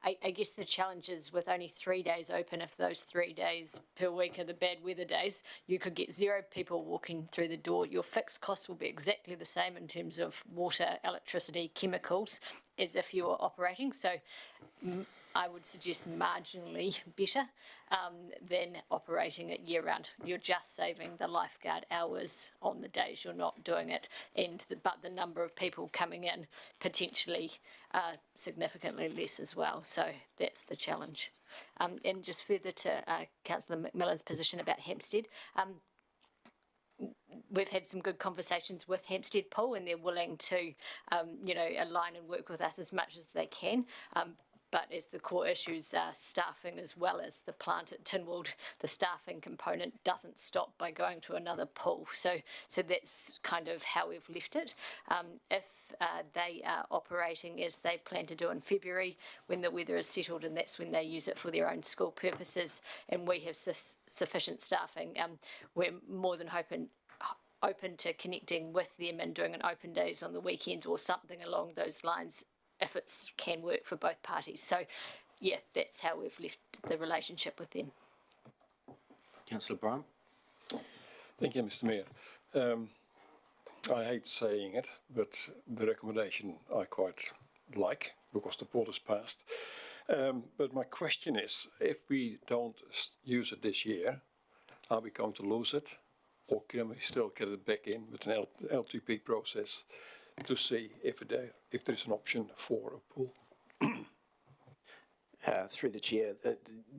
I guess the challenge is with only 3 days open, if those 3 days per week are the bad weather days, you could get 0 people walking through the door. Your fixed costs will be exactly the same in terms of water, electricity, chemicals, as if you were operating. So I would suggest marginally better than operating it year round. You're just saving the lifeguard hours on the days you're not doing it, but the number of people coming in potentially significantly less as well. So that's the challenge. And just further to Councillor McMillan's position about Hampstead, we've had some good conversations with Hampstead Pool, and they're willing to, align and work with us as much as they can. But as the core issues are staffing as well as the plant at Tynwald, the staffing component doesn't stop by going to another pool. So that's kind of how we've left it. If they are operating as they plan to do in February, when the weather is settled, and that's when they use it for their own school purposes, and we have sufficient staffing, we're more than open to connecting with them and doing an open days on the weekends or something along those lines, if it can work for both parties. So, yeah, that's how we've left the relationship with them. Councillor Brown. Thank you, Mr. Mayor. I hate saying it, but the recommendation I quite like, because the poll is passed. But my question is, if we don't use it this year, are we going to lose it? Or can we still get it back in with an LTP process to see if there is an option for a pool? Through the chair,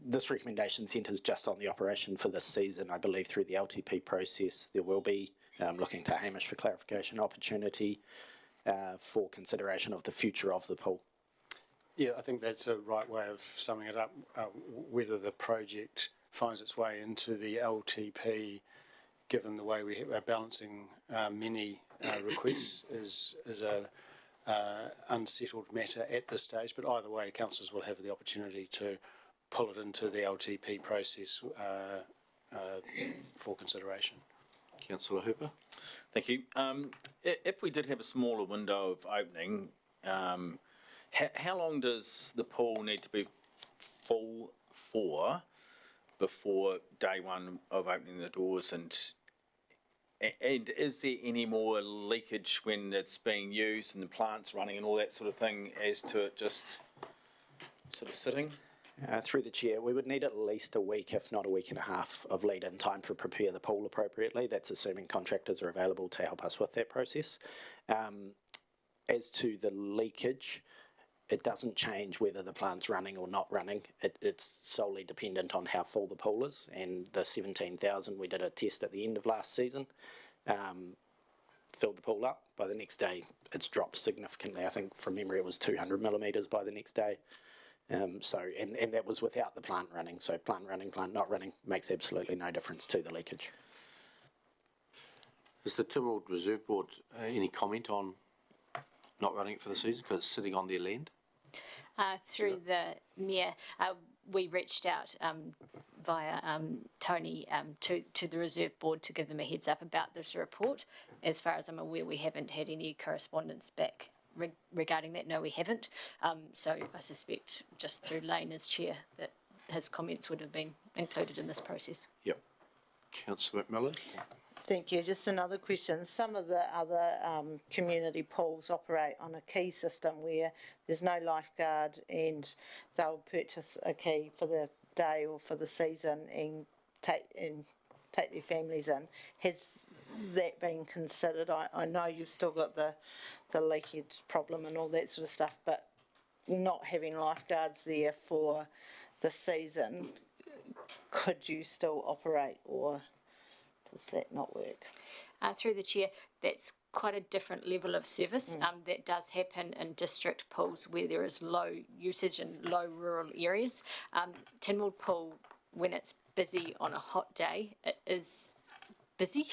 this recommendation centres just on the operation for this season. I believe through the LTP process there will be, looking to Hamish for clarification, opportunity for consideration of the future of the pool. Yeah, I think that's a right way of summing it up. Whether the project finds its way into the LTP, given the way we are balancing many requests, is a unsettled matter at this stage. But either way, councillors will have the opportunity to pull it into the LTP process for consideration. Councillor Hooper. Thank you. If we did have a smaller window of opening, how long does the pool need to be full for before day one of opening the doors, and is there any more leakage when it's being used and the plant's running and all that sort of thing, as to it just sort of sitting? Through the chair, we would need at least a week, if not a week and a half, of lead-in time to prepare the pool appropriately. That's assuming contractors are available to help us with that process. As to the leakage, it doesn't change whether the plant's running or not running. It's solely dependent on how full the pool is, and the 17,000 we did a test at the end of last season, filled the pool up. By the next day it's dropped significantly. I think from memory it was 200 millimetres by the next day. And that was without the plant running. So plant running, plant not running makes absolutely no difference to the leakage. Has the Tynwald Reserve Board any comment on not running it for the season because it's sitting on their land? Through the Mayor, we reached out via Tony to the Reserve Board to give them a heads up about this report. As far as I'm aware, we haven't had any correspondence back regarding that, no, we haven't. So I suspect just through Lane as chair that his comments would have been included in this process. Yep. Councillor McMillan? Thank you. Just another question. Some of the other community pools operate on a key system where there's no lifeguard and they'll purchase a key for the day or for the season and take their families in. Has that been considered? I know you've still got the leakage problem and all that sort of stuff, but not having lifeguards there for the season, could you still operate, or does that not work? Through the chair, that's quite a different level of service. That does happen in district pools where there is low usage in low rural areas. Tynwald Pool, when it's busy on a hot day, it is busy.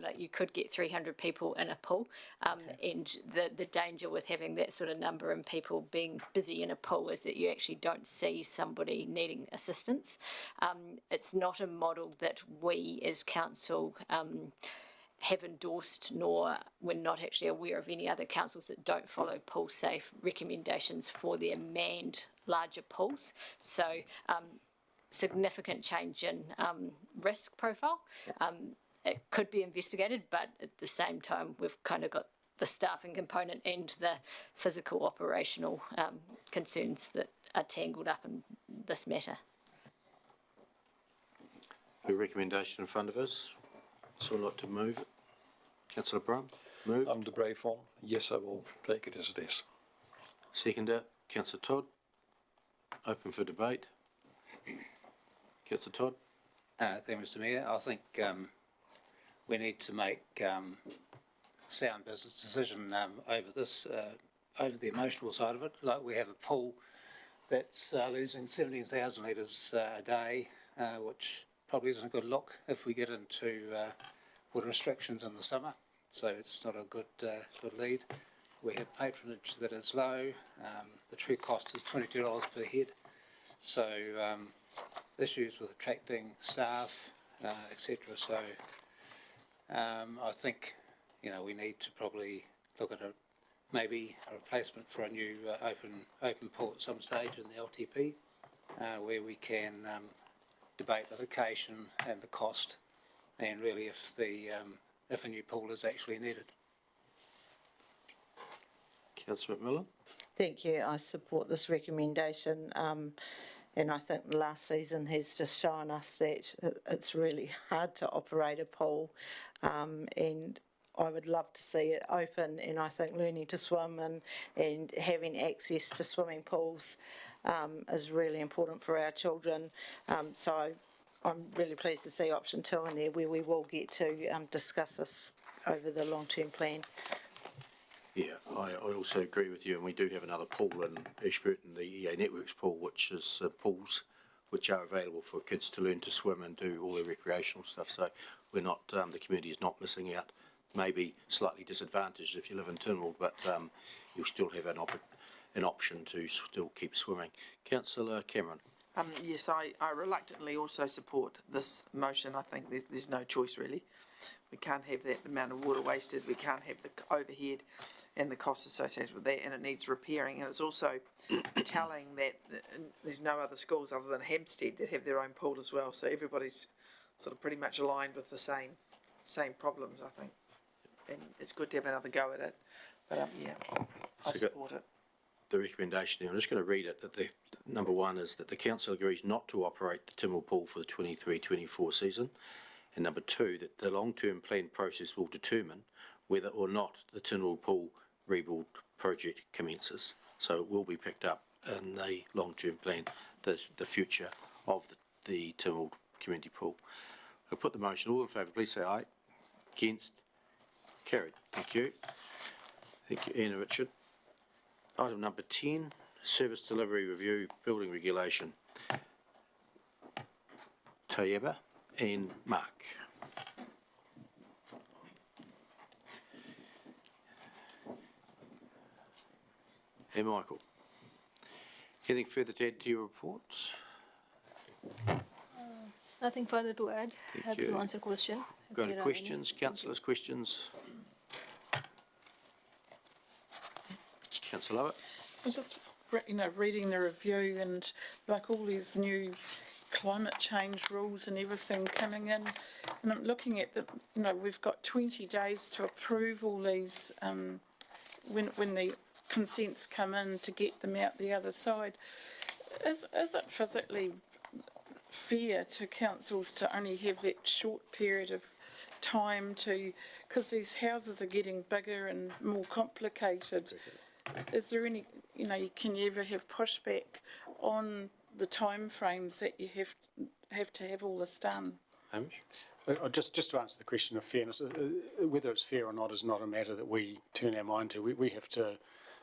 Like you could get 300 people in a pool, and the danger with having that sort of number and people being busy in a pool is that you actually don't see somebody needing assistance. It's not a model that we as council have endorsed, nor we're not actually aware of any other councils that don't follow pool safe recommendations for their manned larger pools. So significant change in risk profile. It could be investigated, but at the same time, we've kind of got the staffing component and the physical operational concerns that are tangled up in this matter. A recommendation in front of us. So I'd like to move it. Councillor Brown, move. I'm the brave one. Yes, I will take it as it is. Seconder, Councillor Todd. Open for debate. Councillor Todd. Thank you, Mr Mayor. I think we need to make a sound business decision over this, over the emotional side of it. Like we have a pool that's losing 17,000 litres a day, which probably isn't a good look if we get into water restrictions in the summer. So it's not a good lead. We have patronage that is low. The true cost is $22 per head. So issues with attracting staff, etc. So I think we need to probably look at maybe a replacement for a new open pool at some stage in the LTP, where we can debate the location and the cost, and really if a new pool is actually needed. Councillor McMillan. Thank you. I support this recommendation, and I think last season has just shown us that it's really hard to operate a pool, and I would love to see it open, and I think learning to swim and having access to swimming pools is really important for our children. So I'm really pleased to see option 2 in there, where we will get to discuss this over the long-term plan. Yeah, I also agree with you, and we do have another pool in Ashburton, the EA Networks pool, which is pools which are available for kids to learn to swim and do all their recreational stuff. So we're not, the community is not missing out. Maybe slightly disadvantaged if you live in Tynwald, but you'll still have an option to still keep swimming. Councillor Cameron. Yes, I reluctantly also support this motion. I think there's no choice really. We can't have that amount of water wasted. We can't have the overhead and the costs associated with that, and it needs repairing. And it's also telling that there's no other schools other than Hampstead that have their own pool as well. So everybody's sort of pretty much aligned with the same problems, I think. And it's good to have another go at it. But yeah, I support it. The recommendation there, I'm just going to read it, that the number 1 is that the council agrees not to operate the Tynwald pool for the 23-24 season, and number 2, that the long-term plan process will determine whether or not the Tynwald pool rebuild project commences. So it will be picked up in the long-term plan, the future of the Tynwald community pool. I'll put the motion. All in favour, please say aye. Against? Carried. Thank you. Thank you, Ian and Richard. Item number 10, Service Delivery Review, Building Regulation. Tayeba and Mark. Hey, Michael. Anything further to add to your reports? Nothing further to add. Happy you. to answer question. Got any questions? Councillors, questions? Councillor Lovett? I'm just, reading the review and like all these new climate change rules and everything coming in, and I'm looking at we've got 20 days to approve all these, when the consents come in to get them out the other side. Is it physically fair to councils to only have that short period of time to, because these houses are getting bigger and more complicated? Is there any, can you ever have pushback on the timeframes that you have to have all this done? Hamish? Just to answer the question of fairness, whether it's fair or not is not a matter that we turn our mind to. We have to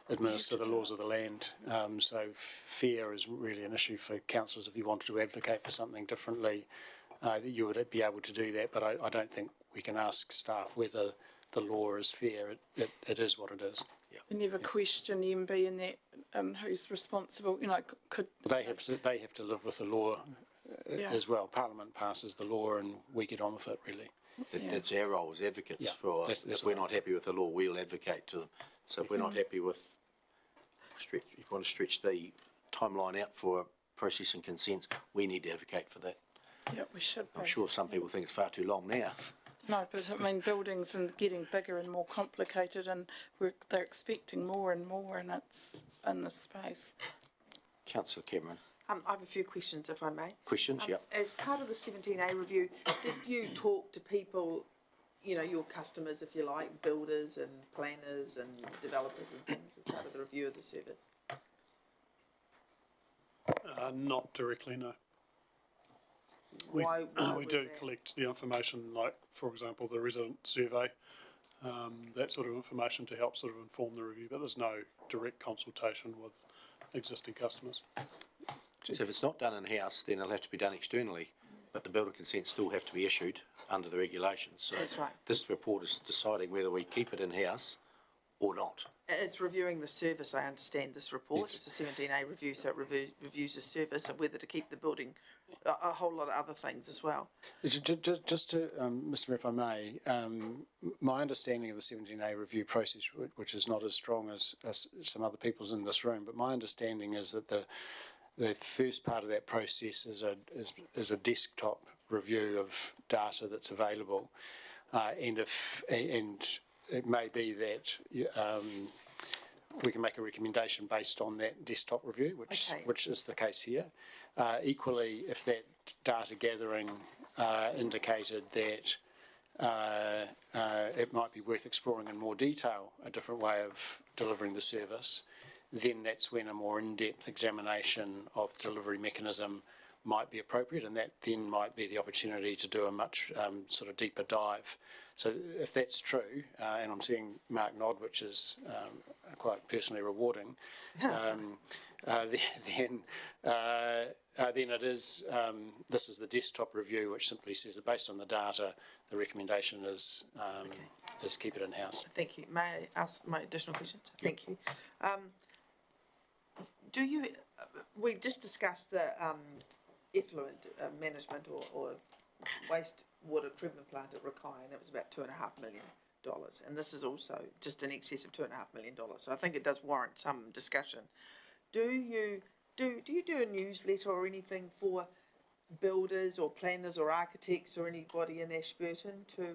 administer the laws of the land. So fair is really an issue for councillors. If you wanted to advocate for something differently, that you would be able to do that. But I don't think we can ask staff whether the law is fair. It is what it is. You never question the MB in that, who's responsible, could... They have to live with the law as well. Parliament passes the law and we get on with it, really. It's our role as advocates for, if we're not happy with the law, we'll advocate to them. So if we're not happy with, if you want to stretch the timeline out for processing consents, we need to advocate for that. Yeah, we should. I'm sure some people think it's far too long now. No, but buildings are getting bigger and more complicated, and they're expecting more and more, and it's in this space. Councillor Cameron. I have a few questions, if I may. Questions, As part of the 17A review, did you talk to people, your customers, if you like, builders and planners and developers and things, as part of the review of the service? Not directly, no. Why we do that? collect the information, like, for example, the resident survey, that sort of information to help sort of inform the review, but there's no direct consultation with existing customers. So if it's not done in-house, then it'll have to be done externally, but the builder consents still have to be issued under the regulations. So That's right. this report is deciding whether we keep it in-house or not. It's reviewing the service, I understand, this report. Yes. It's a 17A review, so it reviews the service and whether to keep the building, a whole lot of other things as well. Just to, Mr Mayor, if I may, my understanding of the 17A review process, which is not as strong as some other people's in this room, but my understanding is that the first part of that process is a desktop review of data that's available, and it may be that we can make a recommendation based on that desktop review, which is the case here. Equally, if that data gathering indicated that it might be worth exploring in more detail a different way of delivering the service, then that's when a more in-depth examination of the delivery mechanism might be appropriate, and that then might be the opportunity to do a much sort of deeper dive. So if that's true, and I'm seeing Mark nod, which is quite personally rewarding, then it is, this is the desktop review, which simply says that based on the data, the recommendation is keep it in-house. Thank you. May I ask my additional questions? Thank you. We just discussed the effluent management or wastewater treatment plant at Rakai, and it was about $2.5 million. And this is also just in excess of $2.5 million. So I think it does warrant some discussion. Do you do a newsletter or anything for builders or planners or architects or anybody in Ashburton to,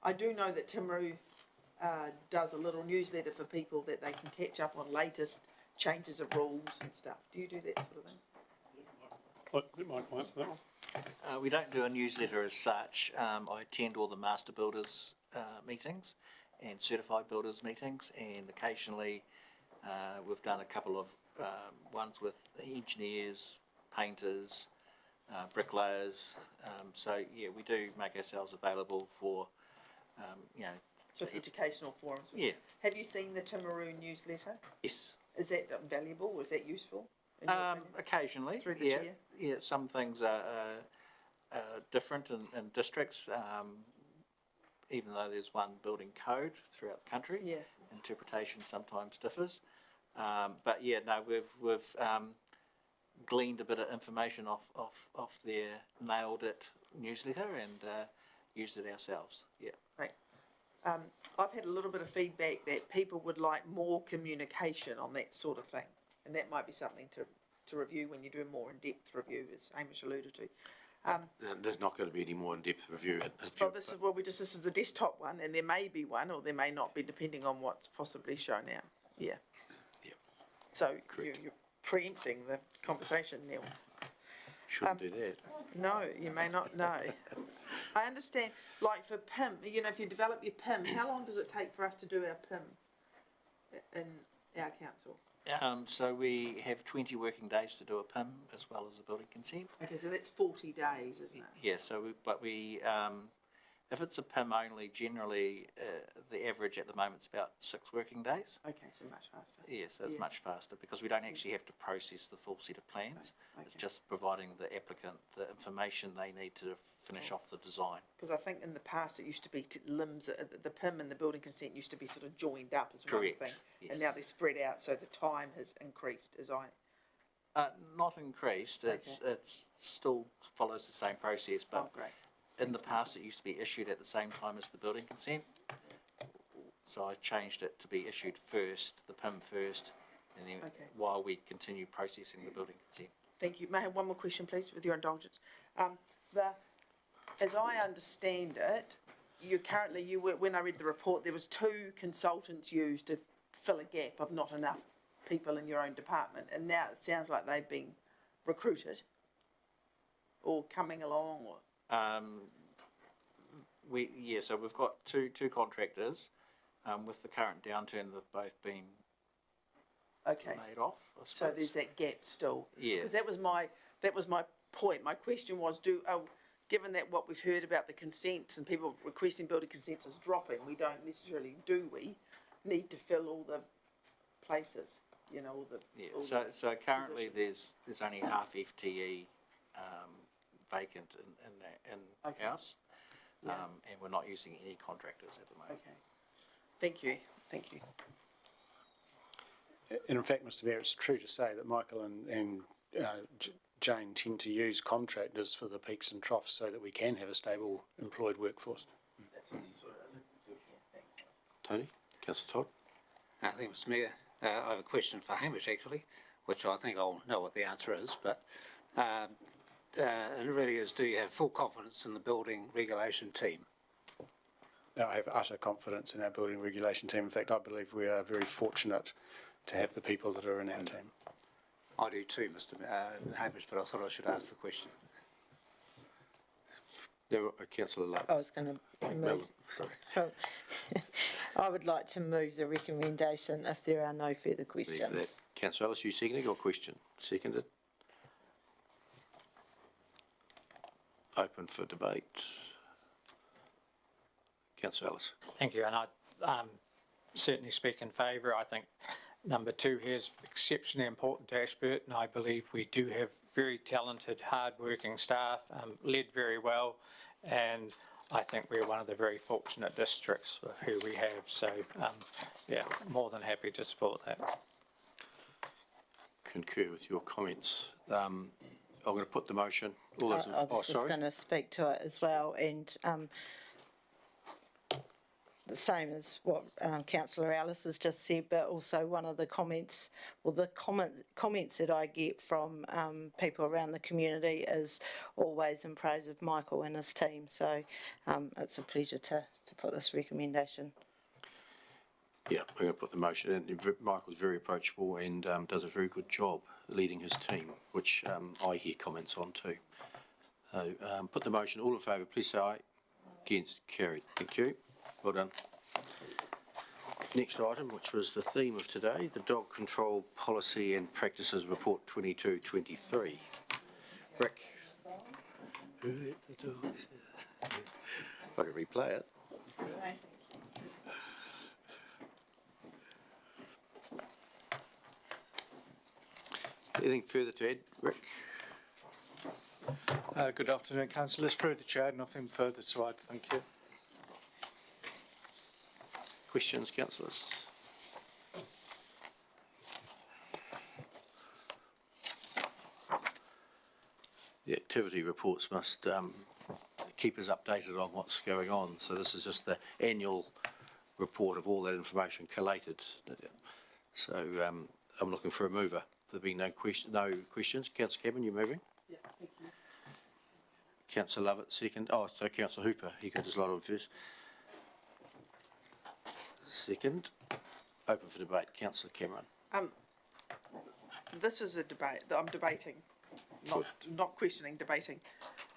I do know that Timaru does a little newsletter for people that they can catch up on latest changes of rules and stuff. Do you do that sort of thing? Let Michael answer that one. We don't do a newsletter as such. I attend all the master builders meetings and certified builders meetings, and occasionally we've done a couple of ones with engineers, painters, bricklayers. So yeah, we do make ourselves available for, So educational forums? Yeah. Have you seen the Timaru newsletter? Yes. Is that valuable? Is that useful? Occasionally, Through the yeah. chair? Yeah, some things are different in districts, even though there's one building code throughout the country. Yeah. Interpretation sometimes differs. But yeah, no, we've gleaned a bit of information off their Nailed It newsletter and used it ourselves. Yeah. Right. I've had a little bit of feedback that people would like more communication on that sort of thing. And that might be something to review when you do a more in-depth review, as Hamish alluded to. There's not going to be any more in-depth review. Well, this is the desktop one, and there may be one, or there may not be, depending on what's possibly shown out. Yeah. Yep. So you're preempting the conversation, Neil. Shouldn't do that. No, you may not know. I understand, like for PIM, you know, if you develop your PIM, how long does it take for us to do our PIM in our council? So we have 20 working days to do a PIM as well as a building consent. Okay, so that's 40 days, isn't it? Yeah, so if it's a PIM only, generally the average at the moment is about 6 working days. Okay, so much faster. Yeah, so it's much faster because we don't actually have to process the full set of plans. Okay. It's just providing the applicant the information they need to finish off the design. Because I think in the past it used to be limbs, the PIM and the building consent used to be sort of joined up as one Correct, thing. yes. And now they're spread out, so the time has increased as Not increased, it's still follows the same process, but great. in the past it used to be issued at the same time as the building consent. So I changed it to be issued first, the PIM first, and then while we continue processing the building consent. Thank you. May I have one more question, please, with your indulgence? As I understand it, when I read the report, there was 2 consultants used to fill a gap of not enough people in your own department, and now it sounds like they've been recruited or coming along. Or so we've got two contractors. With the current downturn, they've both been laid off, I suppose. So there's that gap still. Yeah. Because that was my point. My question was, given that what we've heard about the consents and people requesting building consents is dropping, we don't necessarily, do we, need to fill all the places, you know, all the... So currently there's only half FTE vacant in house, and we're not using any contractors at the moment. Okay. Thank you. Thank you. And in fact, Mr Mayor, it's true to say that Michael and Jane tend to use contractors for the peaks and troughs so that we can have a stable employed workforce. Tony? Councillor Todd? I think, Mr Mayor, I have a question for Hamish actually, which I think I'll know what the answer is, but it really is, do you have full confidence in the building regulation team? No, I have utter confidence in our building regulation team. In fact, I believe we are very fortunate to have the people that are in our team. I do too, Mr Hamish, but I thought I should ask the question. No, Councillor Love. I was going to move. Sorry. I would like to move the recommendation if there are no further questions. Councillor Ellis, you seconding or question? Seconded. Open for debate. Councillor Ellis. Thank you, and I certainly speak in favour. I think number 2 here is exceptionally important to Ashburton. I believe we do have very talented, hard-working staff, led very well, and I think we're one of the very fortunate districts with who we have. So, more than happy to support that. Concur with your comments. I'm going to put the motion. I was just going to speak to it as well, and the same as what Councillor Ellis has just said, but also one of the comments, comments that I get from people around the community is always in praise of Michael and his team. So it's a pleasure to put this recommendation. Yeah, we're going to put the motion in. Michael's very approachable and does a very good job leading his team, which I hear comments on too. So put the motion. All in favour, please say aye. Against, carried. Thank you. Well done. Next item, which was the theme of today, the Dog Control Policy and Practices Report 22-23. Rick. Who let the dogs out? I can replay it. Anything further to add, Rick? Good afternoon, councillors. Through the chair, nothing further to add. Thank you. Questions, councillors? The activity reports must keep us updated on what's going on. So this is just the annual report of all that information collated. So I'm looking for a mover. There being no questions. Councillor Cameron, you moving? Yeah, thank you. Councillor Lovett, second. Oh, so Councillor Hooper, he got his lot on first. Second. Open for debate. Councillor Cameron. This is a debate that I'm debating, not questioning, debating.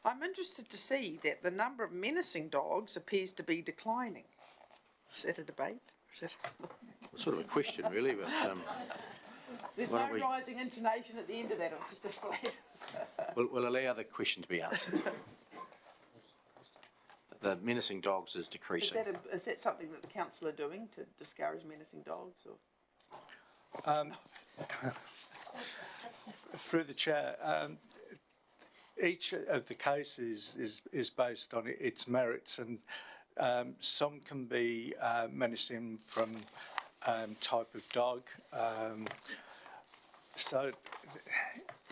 I'm interested to see that the number of menacing dogs appears to be declining. Is that a debate? Is that Sort of a question, really, but There's why no don't we- rising intonation at the end of that, it was just a flat. we'll allow the question to be answered. The menacing dogs is decreasing. Is that something that the council are doing to discourage menacing dogs? Or? Through the chair, each of the cases is based on its merits, and some can be menacing from type of dog. So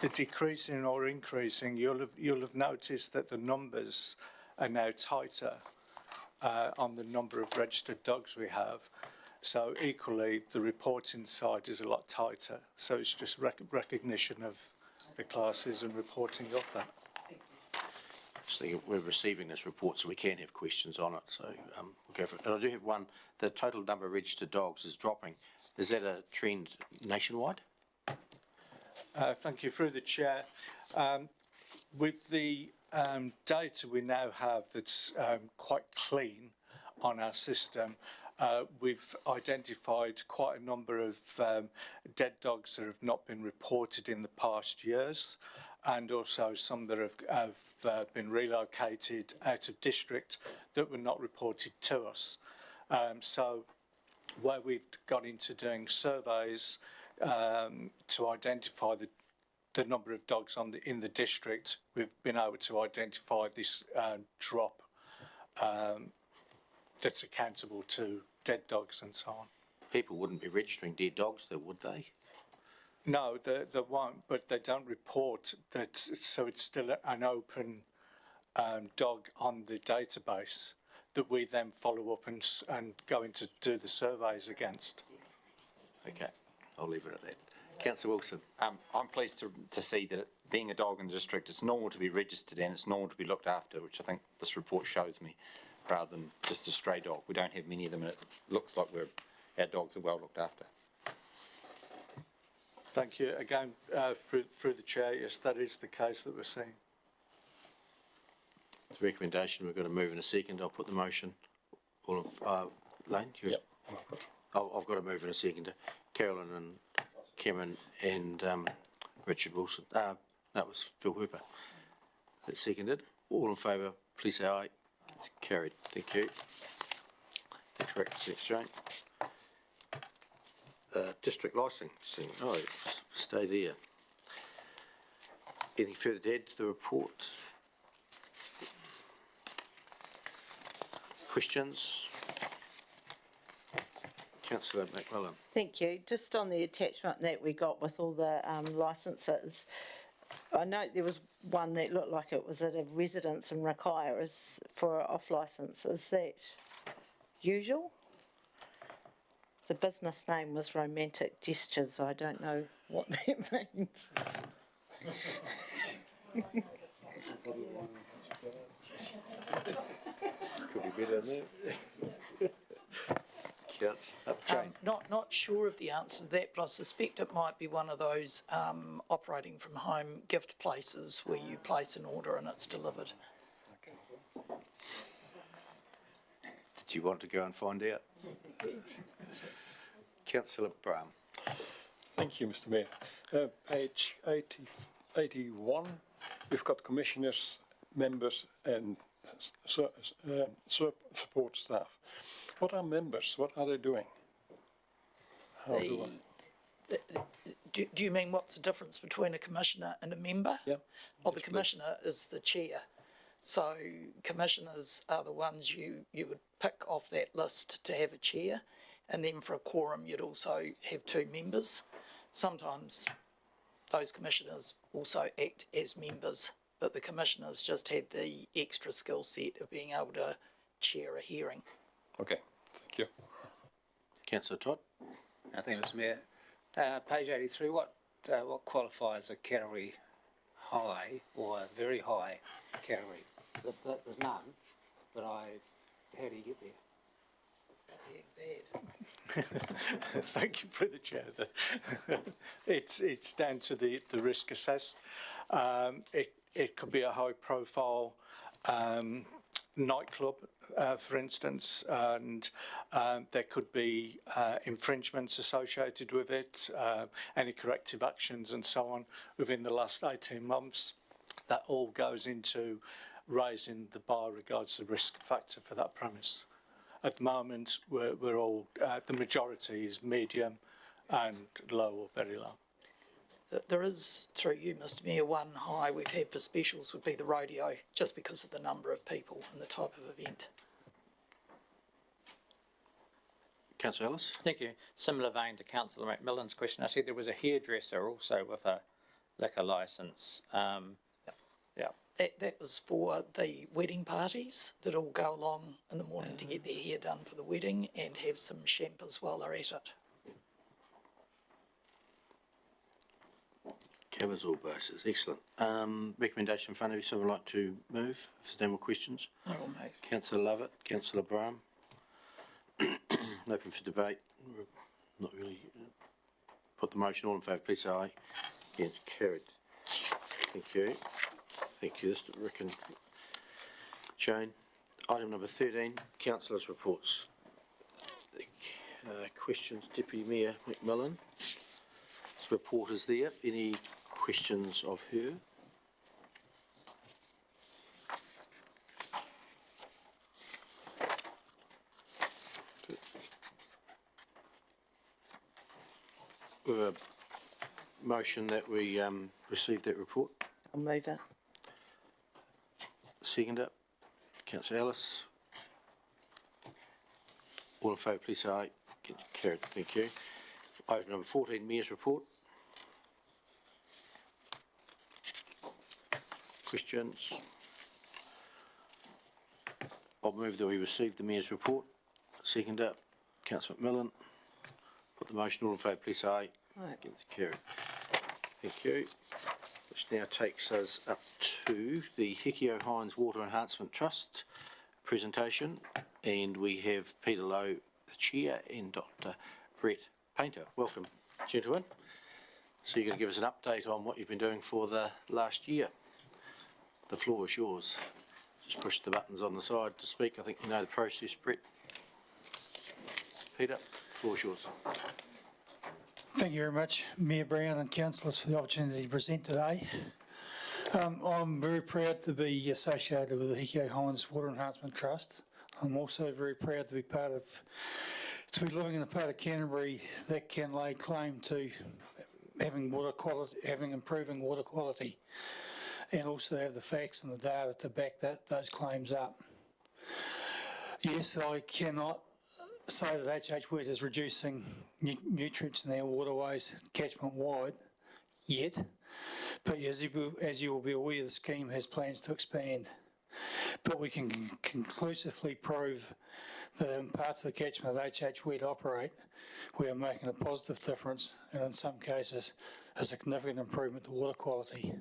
the decreasing or increasing, you'll have noticed that the numbers are now tighter on the number of registered dogs we have. So equally, the reporting side is a lot tighter. So it's just recognition of the classes and reporting of that. Just thinking we're receiving this report, so we can have questions on it. So we'll go for it. And I do have one. The total number of registered dogs is dropping. Is that a trend nationwide? Thank you. Through the chair, with the data we now have that's quite clean on our system, we've identified quite a number of dead dogs that have not been reported in the past years, and also some that have been relocated out of district that were not reported to us. So where we've got into doing surveys to identify the number of dogs in the district, we've been able to identify this drop that's accountable to dead dogs and so on. People wouldn't be registering dead dogs, though, would they? No, they won't, but they don't report that, so it's still an open dog on the database that we then follow up and go in to do the surveys against. Okay, I'll leave it at that. Councillor Wilson. I'm pleased to see that being a dog in the district, it's normal to be registered and it's normal to be looked after, which I think this report shows me, rather than just a stray dog. We don't have many of them, and it looks like our dogs are well looked after. Thank you. Again, through the chair, yes, that is the case that we're seeing. It's a recommendation. We've got to move in a second. I'll put the motion. All of Lane? Yep. I've got to move in a second. Carolyn and Cameron and Richard Wilson. No, it was Phil Hooper. That's seconded. All in favour, please say aye. It's carried. Thank you. Next records exchange. District licensing. Oh, stay there. Anything further to add to the report? Questions? Councillor McMillan. Thank you. Just on the attachment that we got with all the licences, I note there was one that looked like it was at a residence in Rakaya as for an off licence. Is that usual? The business name was Romantic Gestures. I don't know what that means. Could be better than that. Jane. Not sure of the answer to that, but I suspect it might be one of those operating from home gift places where you place an order and it's delivered. Did you want to go and find out? Councillor Brown. Thank you, Mr. Mayor. Page 81, we've got commissioners, members and support staff. What are members? What are they doing? How do I? Do you mean what's the difference between a commissioner and a member? Yeah. Well, the commissioner is the chair. So commissioners are the ones you would pick off that list to have a chair. And then for a quorum, you'd also have two members. Sometimes those commissioners also act as members, but the commissioners just have the extra skill set of being able to chair a hearing. Okay, thank you. Councillor Todd. Thank you, Mr Mayor. Page 83, what qualifies a category high or a very high category? There's none, but how do you get there? Thank you for the chair. It's down to the risk assessed. It could be a high profile nightclub, for instance, and there could be infringements associated with it, any corrective actions and so on within the last 18 months. That all goes into raising the bar regards the risk factor for that premise. At the moment, we're all, the majority is medium and low or very low. There is, through you, Mr Mayor, one high we've had for specials would be the rodeo, just because of the number of people and the type of event. Councillor Ellis. Thank you. Similar vein to Councillor Macmillan's question. I see there was a hairdresser also with a liquor licence. That was for the wedding parties that all go along in the morning to get their hair done for the wedding and have some champers while they're at it. Covers all bases. Excellent. Recommendation in front of you. Someone like to move? If there's no more questions. I will move. Councillor Lovett, Councillor Brown. Open for debate. Not really. Put the motion. All in favour, please say aye. Against, carried. Thank you. Thank you. Rick and Jane. Item number 13, councillors' reports. Questions, Deputy Mayor McMillan. This report is there. Any questions of her? With a motion that we receive that report. I'll move it. Second it. Councillor Ellis. All in favour, please say aye. Carried. Thank you. Item number 14, Mayor's report. Questions? I'll move that we receive the Mayor's report. Second it. Councillor McMillan. Put the motion. All in favour, please say aye. Aye. Carried. Thank you. Which now takes us up to the Hikio Hines Water Enhancement Trust presentation, and we have Peter Lowe, the Chair, and Dr. Brett Painter. Welcome, gentlemen. So you're going to give us an update on what you've been doing for the last year. The floor is yours. Just push the buttons on the side to speak. I think you know the process, Brett. Peter, the floor is yours. Thank you very much, Mayor Brown and councillors, for the opportunity to present today. I'm very proud to be associated with the Hikio Hines Water Enhancement Trust. I'm also very proud to be to be living in a part of Canterbury that can lay claim to having improving water quality, and also have the facts and the data to back those claims up. Yes, I cannot say that H.H. Wet is reducing nutrients in our waterways catchment wide yet, but as you will be aware, the scheme has plans to expand. But we can conclusively prove that in parts of the catchment that H.H. Wet operate, we are making a positive difference, and in some cases a significant improvement to water quality.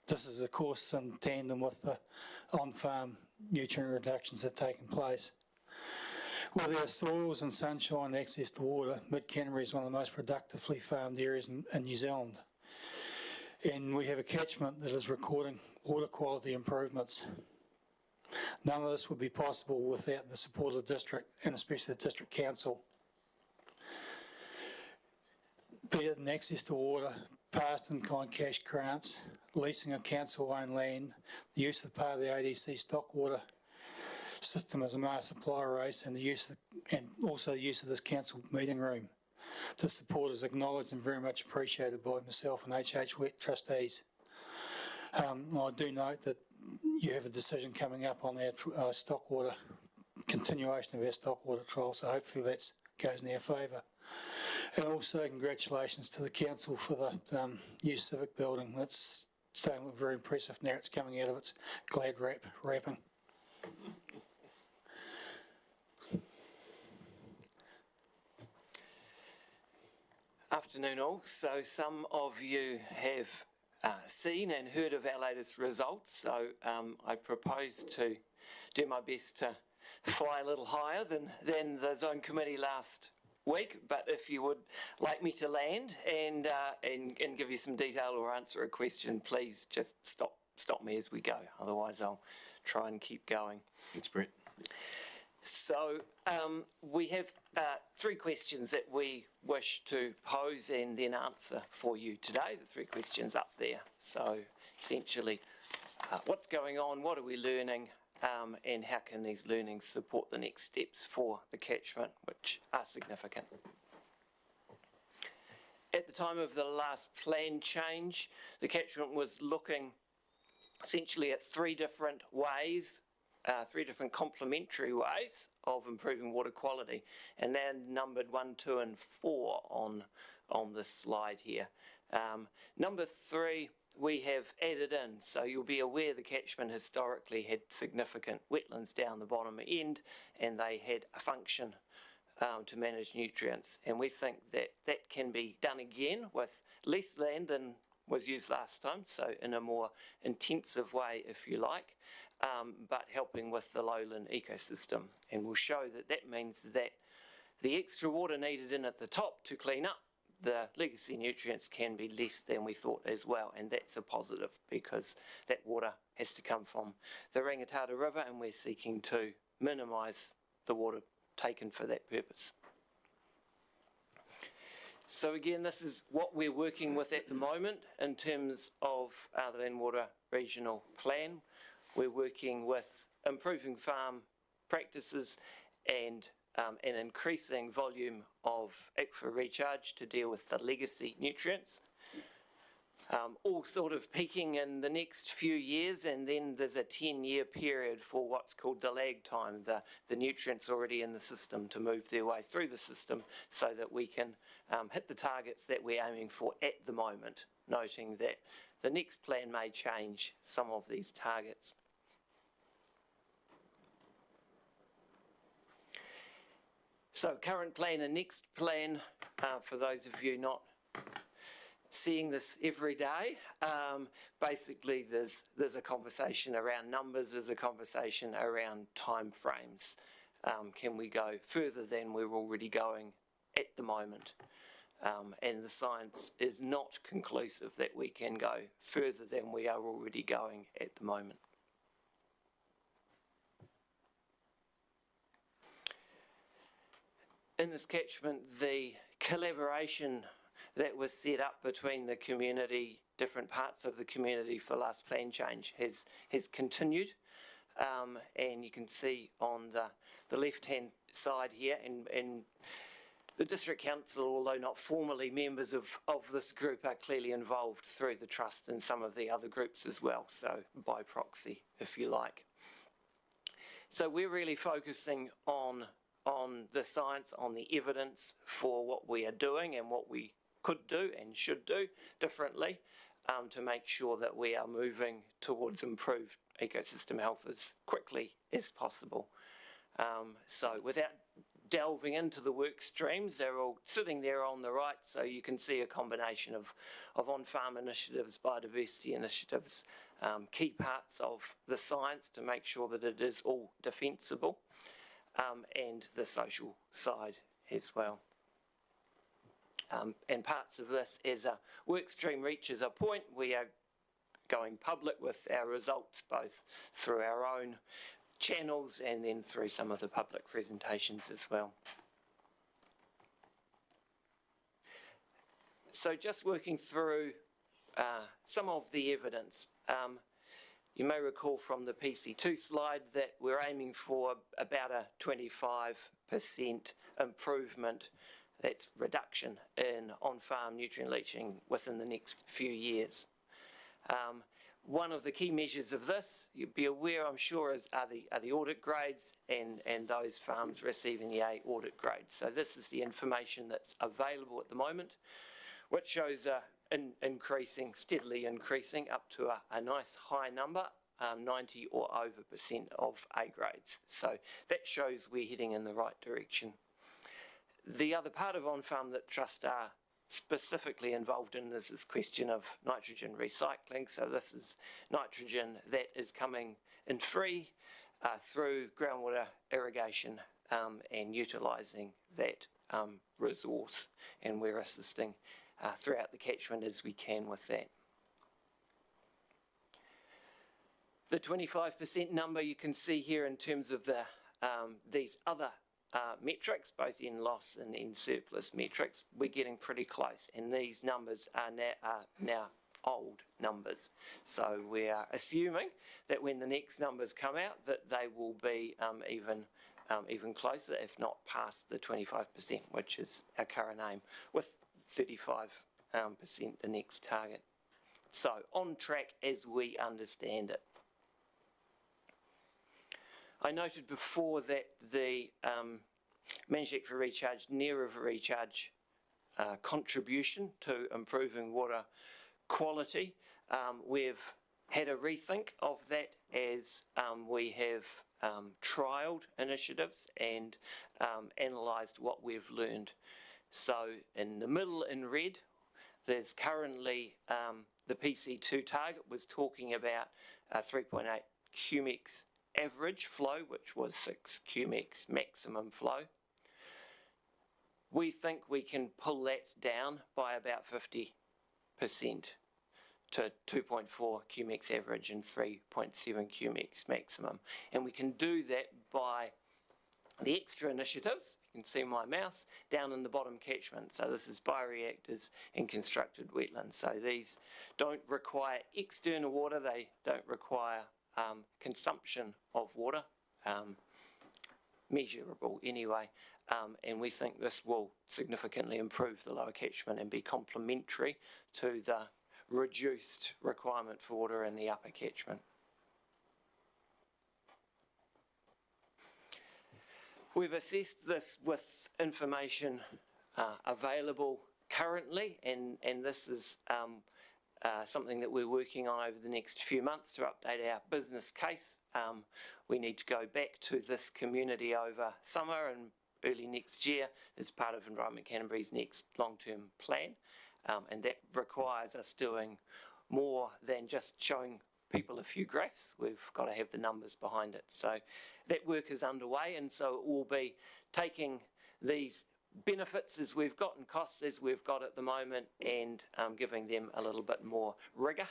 This is of course in tandem with the on-farm nutrient reductions that are taking place. With our soils and sunshine and access to water, Mid-Canterbury is one of the most productively farmed areas in New Zealand. And we have a catchment that is recording water quality improvements. None of this would be possible without the support of the district, and especially the district council. Be it in access to water, past and kind cash grants, leasing of council-owned land, the use of part of the ADC stock water system as a master supply race, and also the use of this council meeting room. The support is acknowledged and very much appreciated by myself and H.H. Wet trustees. I do note that you have a decision coming up on our stock water, continuation of our stock water trial, so hopefully that goes in our favour. And also congratulations to the council for the new civic building. That's starting to look very impressive now it's coming out of its glad wrapping. afternoon all. So some of you have seen and heard of our latest results. So I propose to do my best to fly a little higher than the zone committee last week. But if you would like me to land and give you some detail or answer a question, please just stop me as we go. Otherwise, I'll try and keep going. Thanks, Brett. So we have 3 questions that we wish to pose and then answer for you today. The 3 questions up there. So essentially, what's going on? What are we learning? And how can these learnings support the next steps for the catchment, which are significant? At the time of the last plan change, the catchment was looking essentially at 3 different ways, 3 different complementary ways of improving water quality, and they're numbered 1, 2 and 4 on this slide here. Number 3 we have added in, so you'll be aware the catchment historically had significant wetlands down the bottom end, and they had a function to manage nutrients, and we think that that can be done again with less land than was used last time, so in a more intensive way, if you like, but helping with the lowland ecosystem. And we'll show that that means that the extra water needed in at the top to clean up the legacy nutrients can be less than we thought as well, and that's a positive because that water has to come from the Rangitata River, and we're seeking to minimise the water taken for that purpose. So again, this is what we're working with at the moment in terms of the Land Water Regional Plan. We're working with improving farm practices and an increasing volume of aquifer recharge to deal with the legacy nutrients, all sort of peaking in the next few years, and then there's a 10-year period for what's called the lag time, the nutrients already in the system to move their way through the system so that we can hit the targets that we're aiming for at the moment, noting that the next plan may change some of these targets. So current plan and next plan, for those of you not seeing this every day, basically there's a conversation around numbers, there's a conversation around time frames. Can we go further than we're already going at the moment? And the science is not conclusive that we can go further than we are already going at the moment. In this catchment, the collaboration that was set up between the community, different parts of the community for last plan change has continued, and you can see on the left-hand side here, and the District Council, although not formally members of this group, are clearly involved through the Trust and some of the other groups as well, so by proxy, if you like. So we're really focusing on the science, on the evidence for what we are doing and what we could do and should do differently to make sure that we are moving towards improved ecosystem health as quickly as possible. So without delving into the work streams, they're all sitting there on the right, so you can see a combination of on-farm initiatives, biodiversity initiatives, key parts of the science to make sure that it is all defensible, and the social side as well. And parts of this, as a work stream reaches a point, we are going public with our results both through our own channels and then through some of the public presentations as well. So just working through some of the evidence. You may recall from the PC2 slide that we're aiming for about a 25% improvement, that's reduction in on-farm nutrient leaching within the next few years. One of the key measures of this, you'd be aware, I'm sure, are the audit grades and those farms receiving the A audit grade. So this is the information that's available at the moment, which shows steadily increasing up to a nice high number, 90 or over % of A grades. So that shows we're heading in the right direction. The other part of on-farm that Trust are specifically involved in is this question of nitrogen recycling. So this is nitrogen that is coming in free through groundwater irrigation and utilising that resource, and we're assisting throughout the catchment as we can with that. The 25% number you can see here in terms of the these other metrics, both in loss and in surplus metrics, we're getting pretty close, and these numbers are now old numbers. So we are assuming that when the next numbers come out, that they will be even closer, if not past the 25%, which is our current aim, with 35% the next target. So on track as we understand it. I noted before that the Managed for Recharge, Near River Recharge contribution to improving water quality, we've had a rethink of that as we have trialled initiatives and analysed what we've learned. So in the middle in red, there's currently the PC2 target was talking about 3.8 cumex average flow, which was 6 cumex maximum flow. We think we can pull that down by about 50% to 2.4 cumex average and 3.7 cumex maximum. And we can do that by the extra initiatives. You can see my mouse down in the bottom catchment. So this is bioreactors and constructed wetlands. So these don't require external water, they don't require consumption of water, measurable anyway, and we think this will significantly improve the lower catchment and be complementary to the reduced requirement for water in the upper catchment. We've assessed this with information available currently, and this is something that we're working on over the next few months to update our business case. We need to go back to this community over summer and early next year as part of Environment Canterbury's next long-term plan, and that requires us doing more than just showing people a few graphs. We've got to have the numbers behind it. So that work is underway, and so it will be taking these benefits as we've got and costs as we've got at the moment, and giving them a little bit more rigour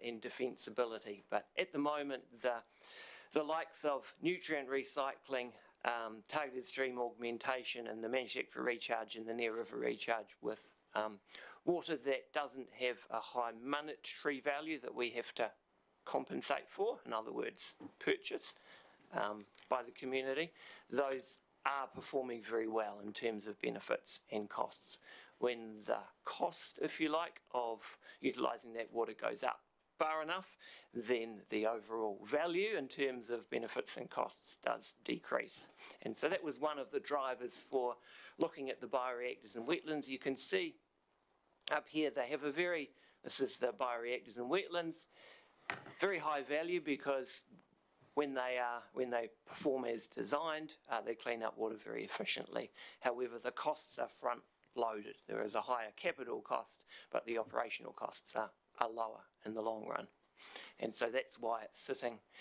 and defensibility. But at the moment, the likes of nutrient recycling, targeted stream augmentation, and the Managed for Recharge and the Near River Recharge with water that doesn't have a high monetary value that we have to compensate for, in other words, purchase by the community, those are performing very well in terms of benefits and costs. When the cost, if you like, of utilising that water goes up far enough, then the overall value in terms of benefits and costs does decrease. And so that was one of the drivers for looking at the bioreactors and wetlands. You can see up here they have a very, this is the bioreactors and wetlands, very high value because when they perform as designed, they clean up water very efficiently. However, the costs are front loaded. There is a higher capital cost, but the operational costs are lower in the long run. And so that's why it's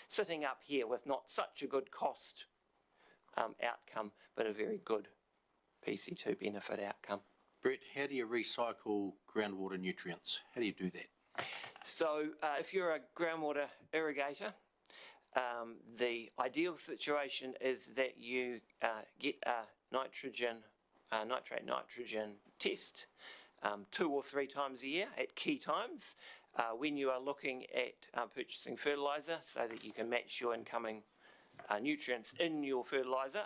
sitting up here with not such a good cost outcome, but a very good PC2 benefit outcome. Brett, how do you recycle groundwater nutrients? How do you do that? So if you're a groundwater irrigator, the ideal situation is that you get a nitrate nitrogen test 2 or 3 times a year at key times when you are looking at purchasing fertiliser, so that you can match your incoming nutrients in your fertiliser,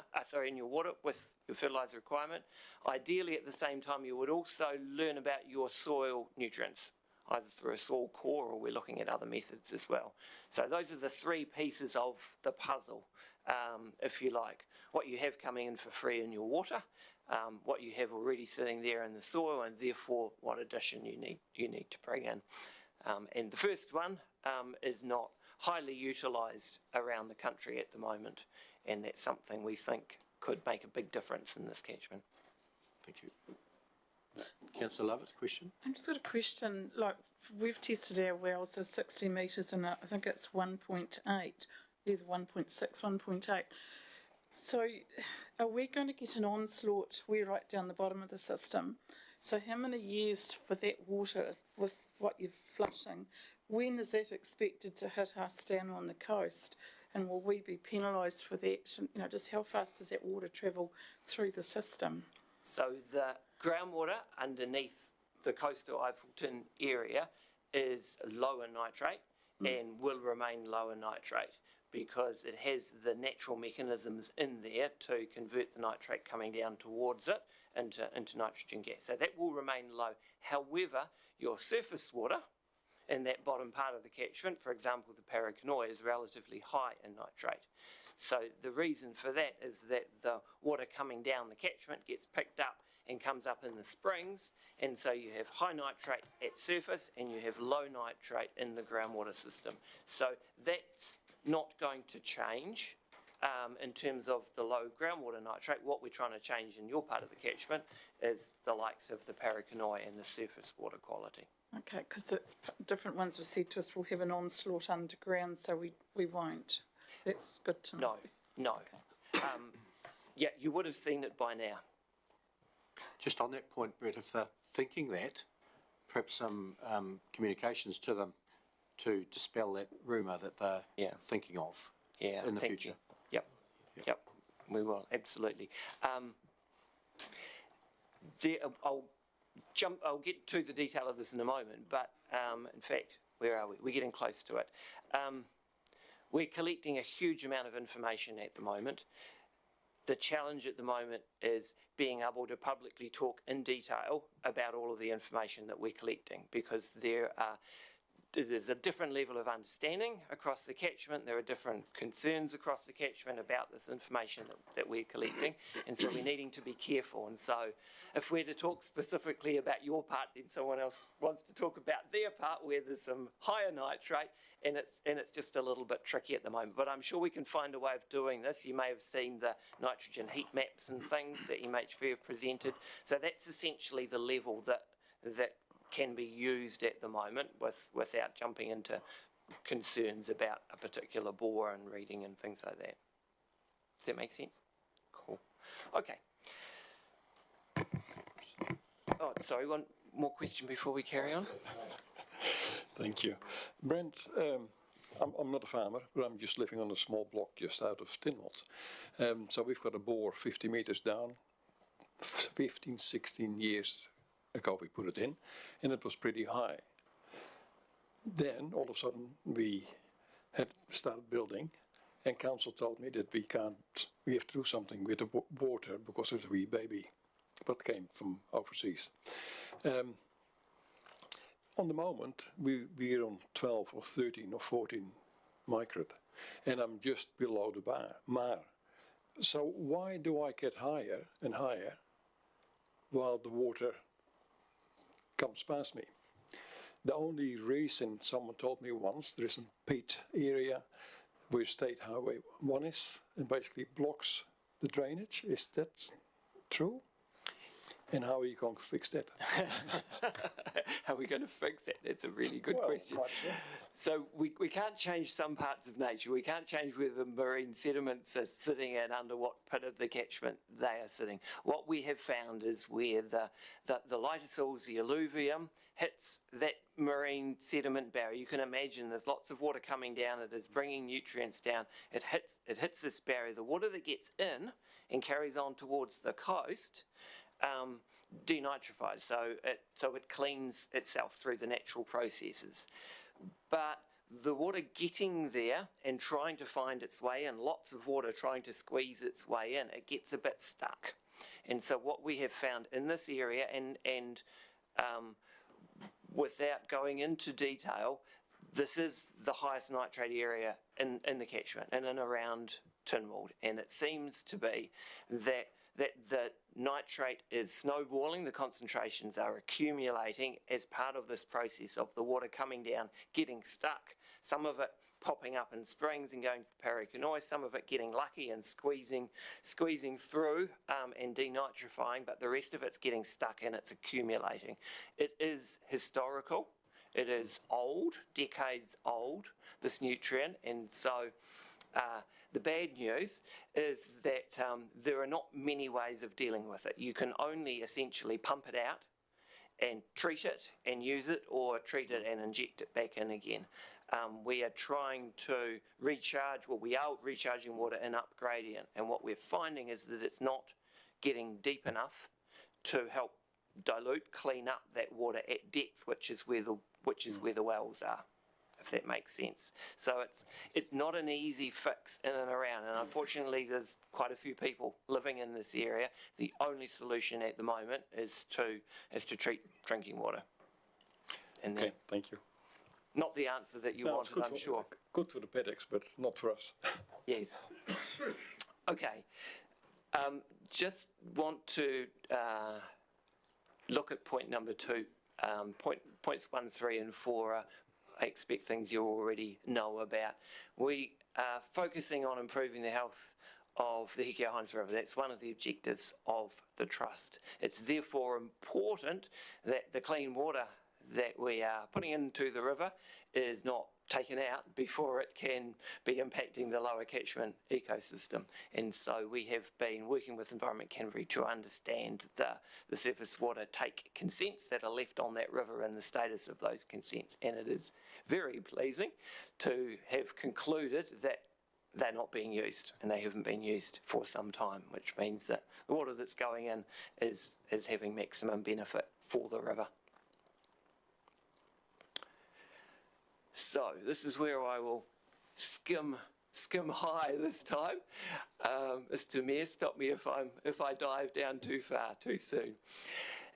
in your water with your fertiliser requirement. Ideally, at the same time, you would also learn about your soil nutrients, either through a soil core, or we're looking at other methods as well. So those are the 3 pieces of the puzzle, if you like. What you have coming in for free in your water, what you have already sitting there in the soil, and therefore what addition you need to bring in. And the first one is not highly utilised around the country at the moment, and that's something we think could make a big difference in this catchment. Thank you. Councillor Lovett, question? I've just got a question, like, we've tested our wells, so 60 metres and I think it's 1.8, either 1.6, 1.8. So are we going to get an onslaught? We're right down the bottom of the system. So how many years for that water with what you're flushing? When is that expected to hit us down on the coast? And will we be penalised for that? And, you know, just how fast does that water travel through the system? So the groundwater underneath the coastal Eiffleton area is lower nitrate and will remain lower nitrate because it has the natural mechanisms in there to convert the nitrate coming down towards it into nitrogen gas. So that will remain low. However, your surface water in that bottom part of the catchment, for example, the Parakanoi, is relatively high in nitrate. So the reason for that is that the water coming down the catchment gets picked up and comes up in the springs, and so you have high nitrate at surface and you have low nitrate in the groundwater system. So that's not going to change in terms of the low groundwater nitrate. What we're trying to change in your part of the catchment is the likes of the Parakanoi and the surface water quality. Okay, because it's different ones have said to us we'll have an onslaught underground, so we won't. That's good to know. No. Yeah, you would have seen it by now. Just on that point, Brett, if they're thinking that, perhaps some communications to them to dispel that rumour that they're thinking of in the future. Yep, we will, absolutely. I'll get to the detail of this in a moment, but in fact, where are we? We're getting close to it. We're collecting a huge amount of information at the moment. The challenge at the moment is being able to publicly talk in detail about all of the information that we're collecting, because there's a different level of understanding across the catchment. There are different concerns across the catchment about this information that we're collecting, and so we're needing to be careful. And so if we're to talk specifically about your part, then someone else wants to talk about their part where there's some higher nitrate, and it's just a little bit tricky at the moment. But I'm sure we can find a way of doing this. You may have seen the nitrogen heat maps and things that MHV have presented. So that's essentially the level that can be used at the moment without jumping into concerns about a particular bore and reading and things like that. Does that make sense? Cool. Okay. Oh, sorry, one more question before we carry on. Thank you. Brent, I'm not a farmer, but I'm just living on a small block just out of Tynwald. So we've got a bore 50 metres down, 15, 16 years ago we put it in, and it was pretty high. Then all of a sudden we had started building, and council told me that we have to do something with the water because it's a wee baby, what came from overseas. On the moment we're on 12 or 13 or 14 microd, and I'm just below the MAR. So why do I get higher and higher while the water comes past me? The only reason, someone told me once, there is a peat area where State Highway 1 is and basically blocks the drainage. Is that true? And how are you going to fix that? How are we going to fix that? That's a really good question. So we can't change some parts of nature. We can't change where the marine sediments are sitting and under what pit of the catchment they are sitting. What we have found is where the lightosols, the alluvium, hits that marine sediment barrier. You can imagine there's lots of water coming down. It is bringing nutrients down. It hits this barrier. The water that gets in and carries on towards the coast denitrifies, so it cleans itself through the natural processes. But the water getting there and trying to find its way in, lots of water trying to squeeze its way in, it gets a bit stuck. And so what we have found in this area, and without going into detail, this is the highest nitrate area in the catchment, in and around Tynwald, and it seems to be that the nitrate is snowballing, the concentrations are accumulating as part of this process of the water coming down, getting stuck. some of it popping up in springs and going to the Parakanoi, some of it getting lucky and squeezing through and denitrifying, but the rest of it's getting stuck and it's accumulating. It is historical. It is old, decades old, this nutrient, and so the bad news is that there are not many ways of dealing with it. You can only essentially pump it out and treat it and use it, or treat it and inject it back in again. We are trying to recharge, well, we are recharging water in up gradient, and what we're finding is that it's not getting deep enough to help dilute, clean up that water at depth, which is where the wells are, if that makes sense. So it's not an easy fix in and around, and unfortunately there's quite a few people living in this area. The only solution at the moment is to treat drinking water. And Okay, thank you. not the answer that you No, it's wanted, I'm sure. Good for the paddocks, but not for us. Yes. Okay. Just want to look at point number 2. Points 1, 3 and 4 I expect things you already know about. We are focusing on improving the health of the Heke Hines River. That's one of the objectives of the Trust. It's therefore important that the clean water that we are putting into the river is not taken out before it can be impacting the lower catchment ecosystem. And so we have been working with Environment Canterbury to understand the surface water take consents that are left on that river and the status of those consents. And it is very pleasing to have concluded that they're not being used, and they haven't been used for some time, which means that the water that's going in is having maximum benefit for the river. So this is where I will skim high this time. Mr. Mayor, stop me if I dive down too far too soon.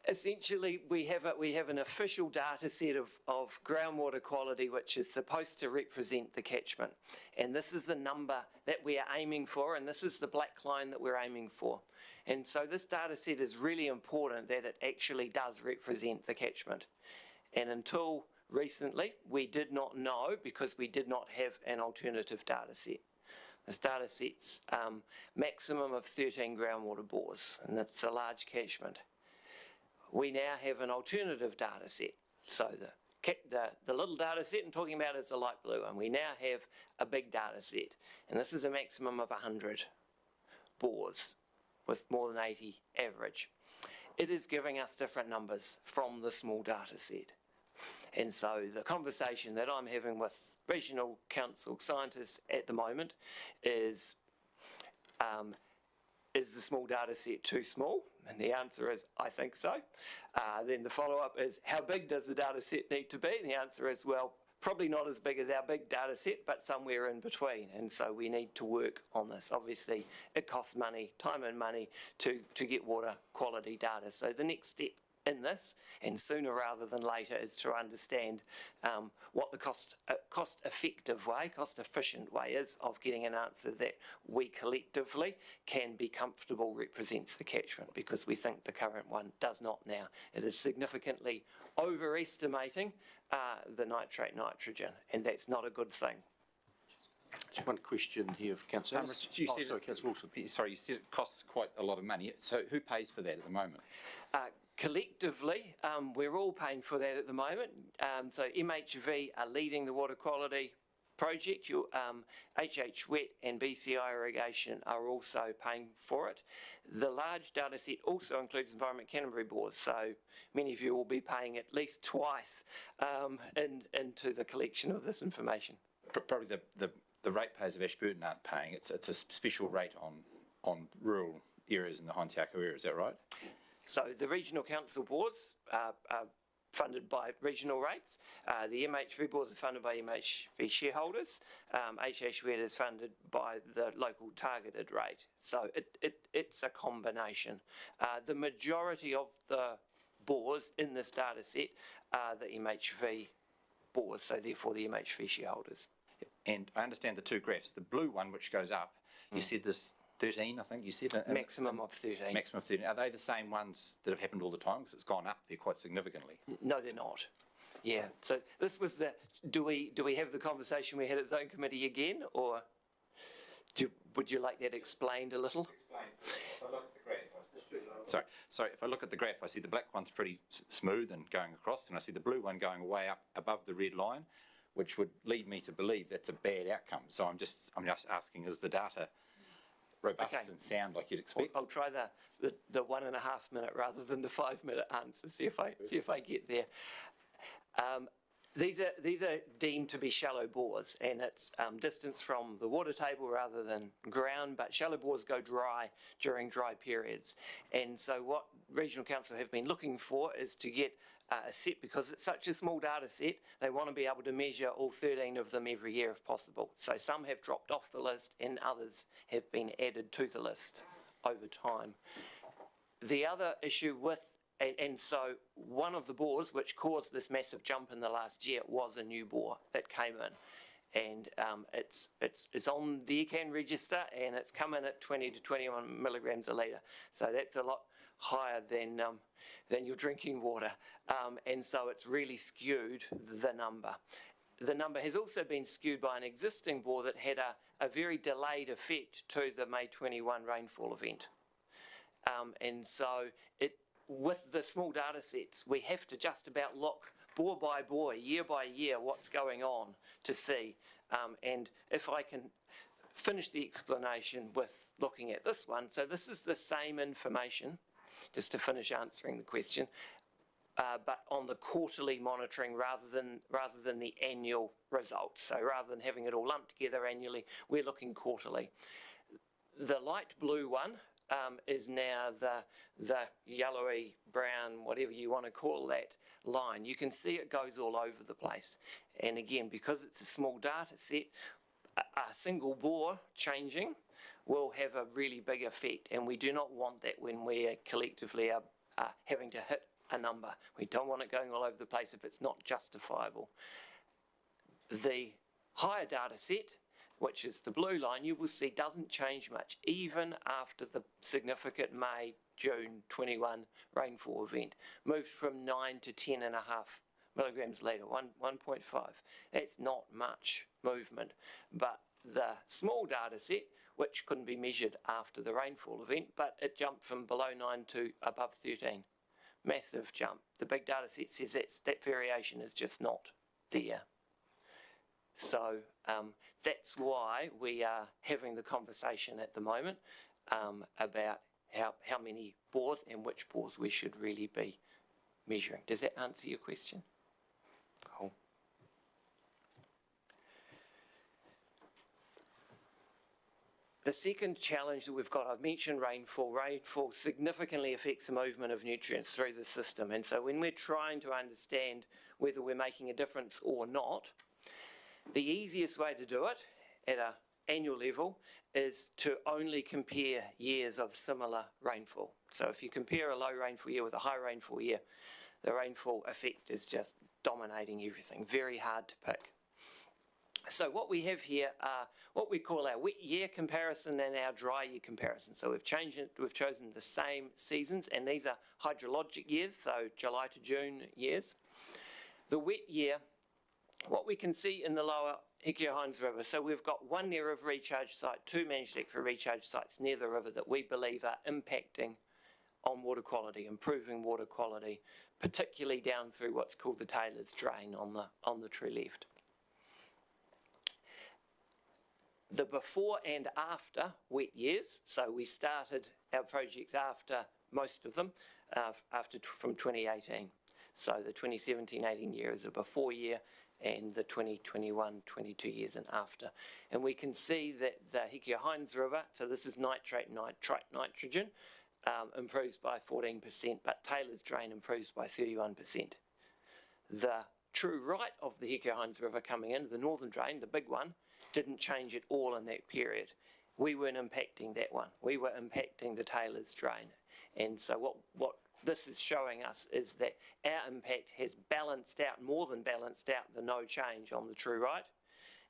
Essentially, we have an official data set of groundwater quality which is supposed to represent the catchment, and this is the number that we are aiming for, and this is the black line that we're aiming for. And so this data set is really important that it actually does represent the catchment. And until recently, we did not know, because we did not have an alternative data set. This data set's maximum of 13 groundwater bores, and that's a large catchment. We now have an alternative data set. So the little data set I'm talking about is the light blue, and we now have a big data set, and this is a maximum of 100 bores with more than 80 average. It is giving us different numbers from the small data set. And so the conversation that I'm having with regional council scientists at the moment is the small data set too small? And the answer is, I think so. Then the follow-up is, how big does the data set need to be? And the answer is, well, probably not as big as our big data set, but somewhere in between. And so we need to work on this. Obviously, it costs money, time and money, to get water quality data. So the next step in this, and sooner rather than later, is to understand what the cost-effective way, cost-efficient way is of getting an answer that we collectively can be comfortable represents the catchment, because we think the current one does not now. It is significantly overestimating the nitrate nitrogen, and that's not a good thing. Just one question here of Councillor. You said it costs quite a lot of money. So who pays for that at the moment? Collectively, we're all paying for that at the moment. So MHV are leading the water quality project. HH Wet and BCI Irrigation are also paying for it. The large data set also includes Environment Canterbury bores, so many of you will be paying at least twice into the collection of this information. Probably the ratepayers of Ashburton aren't paying. It's a special rate on rural areas in the Haintiako area, is that right? So the regional council boards are funded by regional rates. The MHV boards are funded by MHV shareholders. HHWED is funded by the local targeted rate. So it's a combination. The majority of the bores in this data set are the MHV boards, so therefore the MHV shareholders. And I understand the two graphs. The blue one, which goes up, you said this 13, I think you said? Maximum of 13. Maximum of 13. Are they the same ones that have happened all the time? Because it's gone up there quite significantly. No, they're not. Yeah, so this was the, do we have the conversation we had at zone committee again, or would you like that explained a little? Sorry, if I look at the graph, I see the black one's pretty smooth and going across, and I see the blue one going way up above the red line, which would lead me to believe that's a bad outcome. So I'm just asking, is the data robust and sound like you'd expect? I'll try the 1.5 minute rather than the 5 minute answer. See if I get there. These are deemed to be shallow bores, and it's distance from the water table rather than ground, but shallow bores go dry during dry periods. And so what Regional Council have been looking for is to get a set, because it's such a small data set, they want to be able to measure all 13 of them every year if possible. So some have dropped off the list and others have been added to the list over time. The other issue with and so one of the bores which caused this massive jump in the last year was a new bore that came in, and it's on the ECAN register, and it's come in at 20 to 21 milligrams a litre. So that's a lot higher than your drinking water, and so it's really skewed the number. The number has also been skewed by an existing bore that had a very delayed effect to the May 21 rainfall event, and so with the small data sets, we have to just about look bore by bore, year by year, what's going on to see. And if I can finish the explanation with looking at this one. So this is the same information, just to finish answering the question, but on the quarterly monitoring rather than the annual results. So rather than having it all lumped together annually, we're looking quarterly. The light blue one is now the yellowy, brown, whatever you want to call that line. You can see it goes all over the place. And again, because it's a small data set, a single bore changing will have a really big effect. And we do not want that when we collectively are having to hit a number. We don't want it going all over the place if it's not justifiable. The higher data set, which is the blue line, you will see doesn't change much even after the significant May, June 21 rainfall event. Moved from 9 to 10.5 milligrams a litre, 1.5. That's not much movement. But the small data set, which couldn't be measured after the rainfall event, but it jumped from below 9 to above 13. Massive jump. The big data set says that variation is just not there. So that's why we are having the conversation at the moment about how many bores and which bores we should really be measuring. Does that answer your question? Cool. The second challenge that we've got, I've mentioned rainfall. Rainfall significantly affects the movement of nutrients through the system. And so when we're trying to understand whether we're making a difference or not, the easiest way to do it at an annual level is to only compare years of similar rainfall. So if you compare a low rainfall year with a high rainfall year, the rainfall effect is just dominating everything. Very hard to pick. So what we have here are what we call our wet year comparison and our dry year comparison. So we've chosen the same seasons, and these are hydrologic years, so July to June years. The wet year, what we can see in the lower Hikio-Hines River, so we've got one near river recharge site, two managed aquifer recharge sites near the river that we believe are impacting on water quality, improving water quality, particularly down through what's called the Taylor's Drain on the true left. The before and after wet years, so we started our projects after most of them, from 2018. So the 2017-18 year is a before year, and the 2021-22 years and after. And we can see that the Hikio-Hines River, so this is nitrate, nitrogen, improves by 14%, but Taylor's Drain improves by 31%. The true right of the Hikio-Hines River coming in, the northern drain, the big one, didn't change at all in that period. We weren't impacting that one. We were impacting the Taylor's Drain. And so what this is showing us is that our impact has balanced out, more than balanced out, the no change on the true right,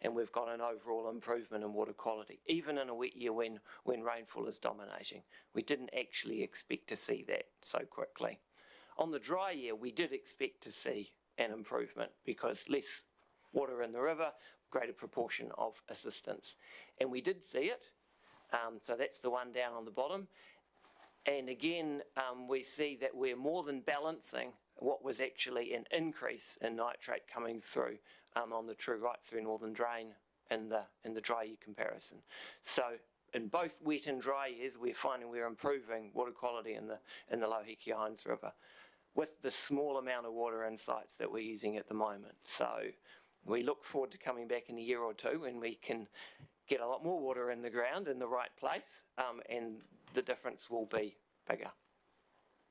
and we've got an overall improvement in water quality, even in a wet year when rainfall is dominating. We didn't actually expect to see that so quickly. On the dry year, we did expect to see an improvement, because less water in the river, greater proportion of assistance. And we did see it, so that's the one down on the bottom. And again, we see that we're more than balancing what was actually an increase in nitrate coming through on the true right through Northern Drain in the dry year comparison. So in both wet and dry years, we're finding we're improving water quality in the Lohiki Hines River with the small amount of water insights that we're using at the moment. So we look forward to coming back in a year or two when we can get a lot more water in the ground in the right place, and the difference will be bigger.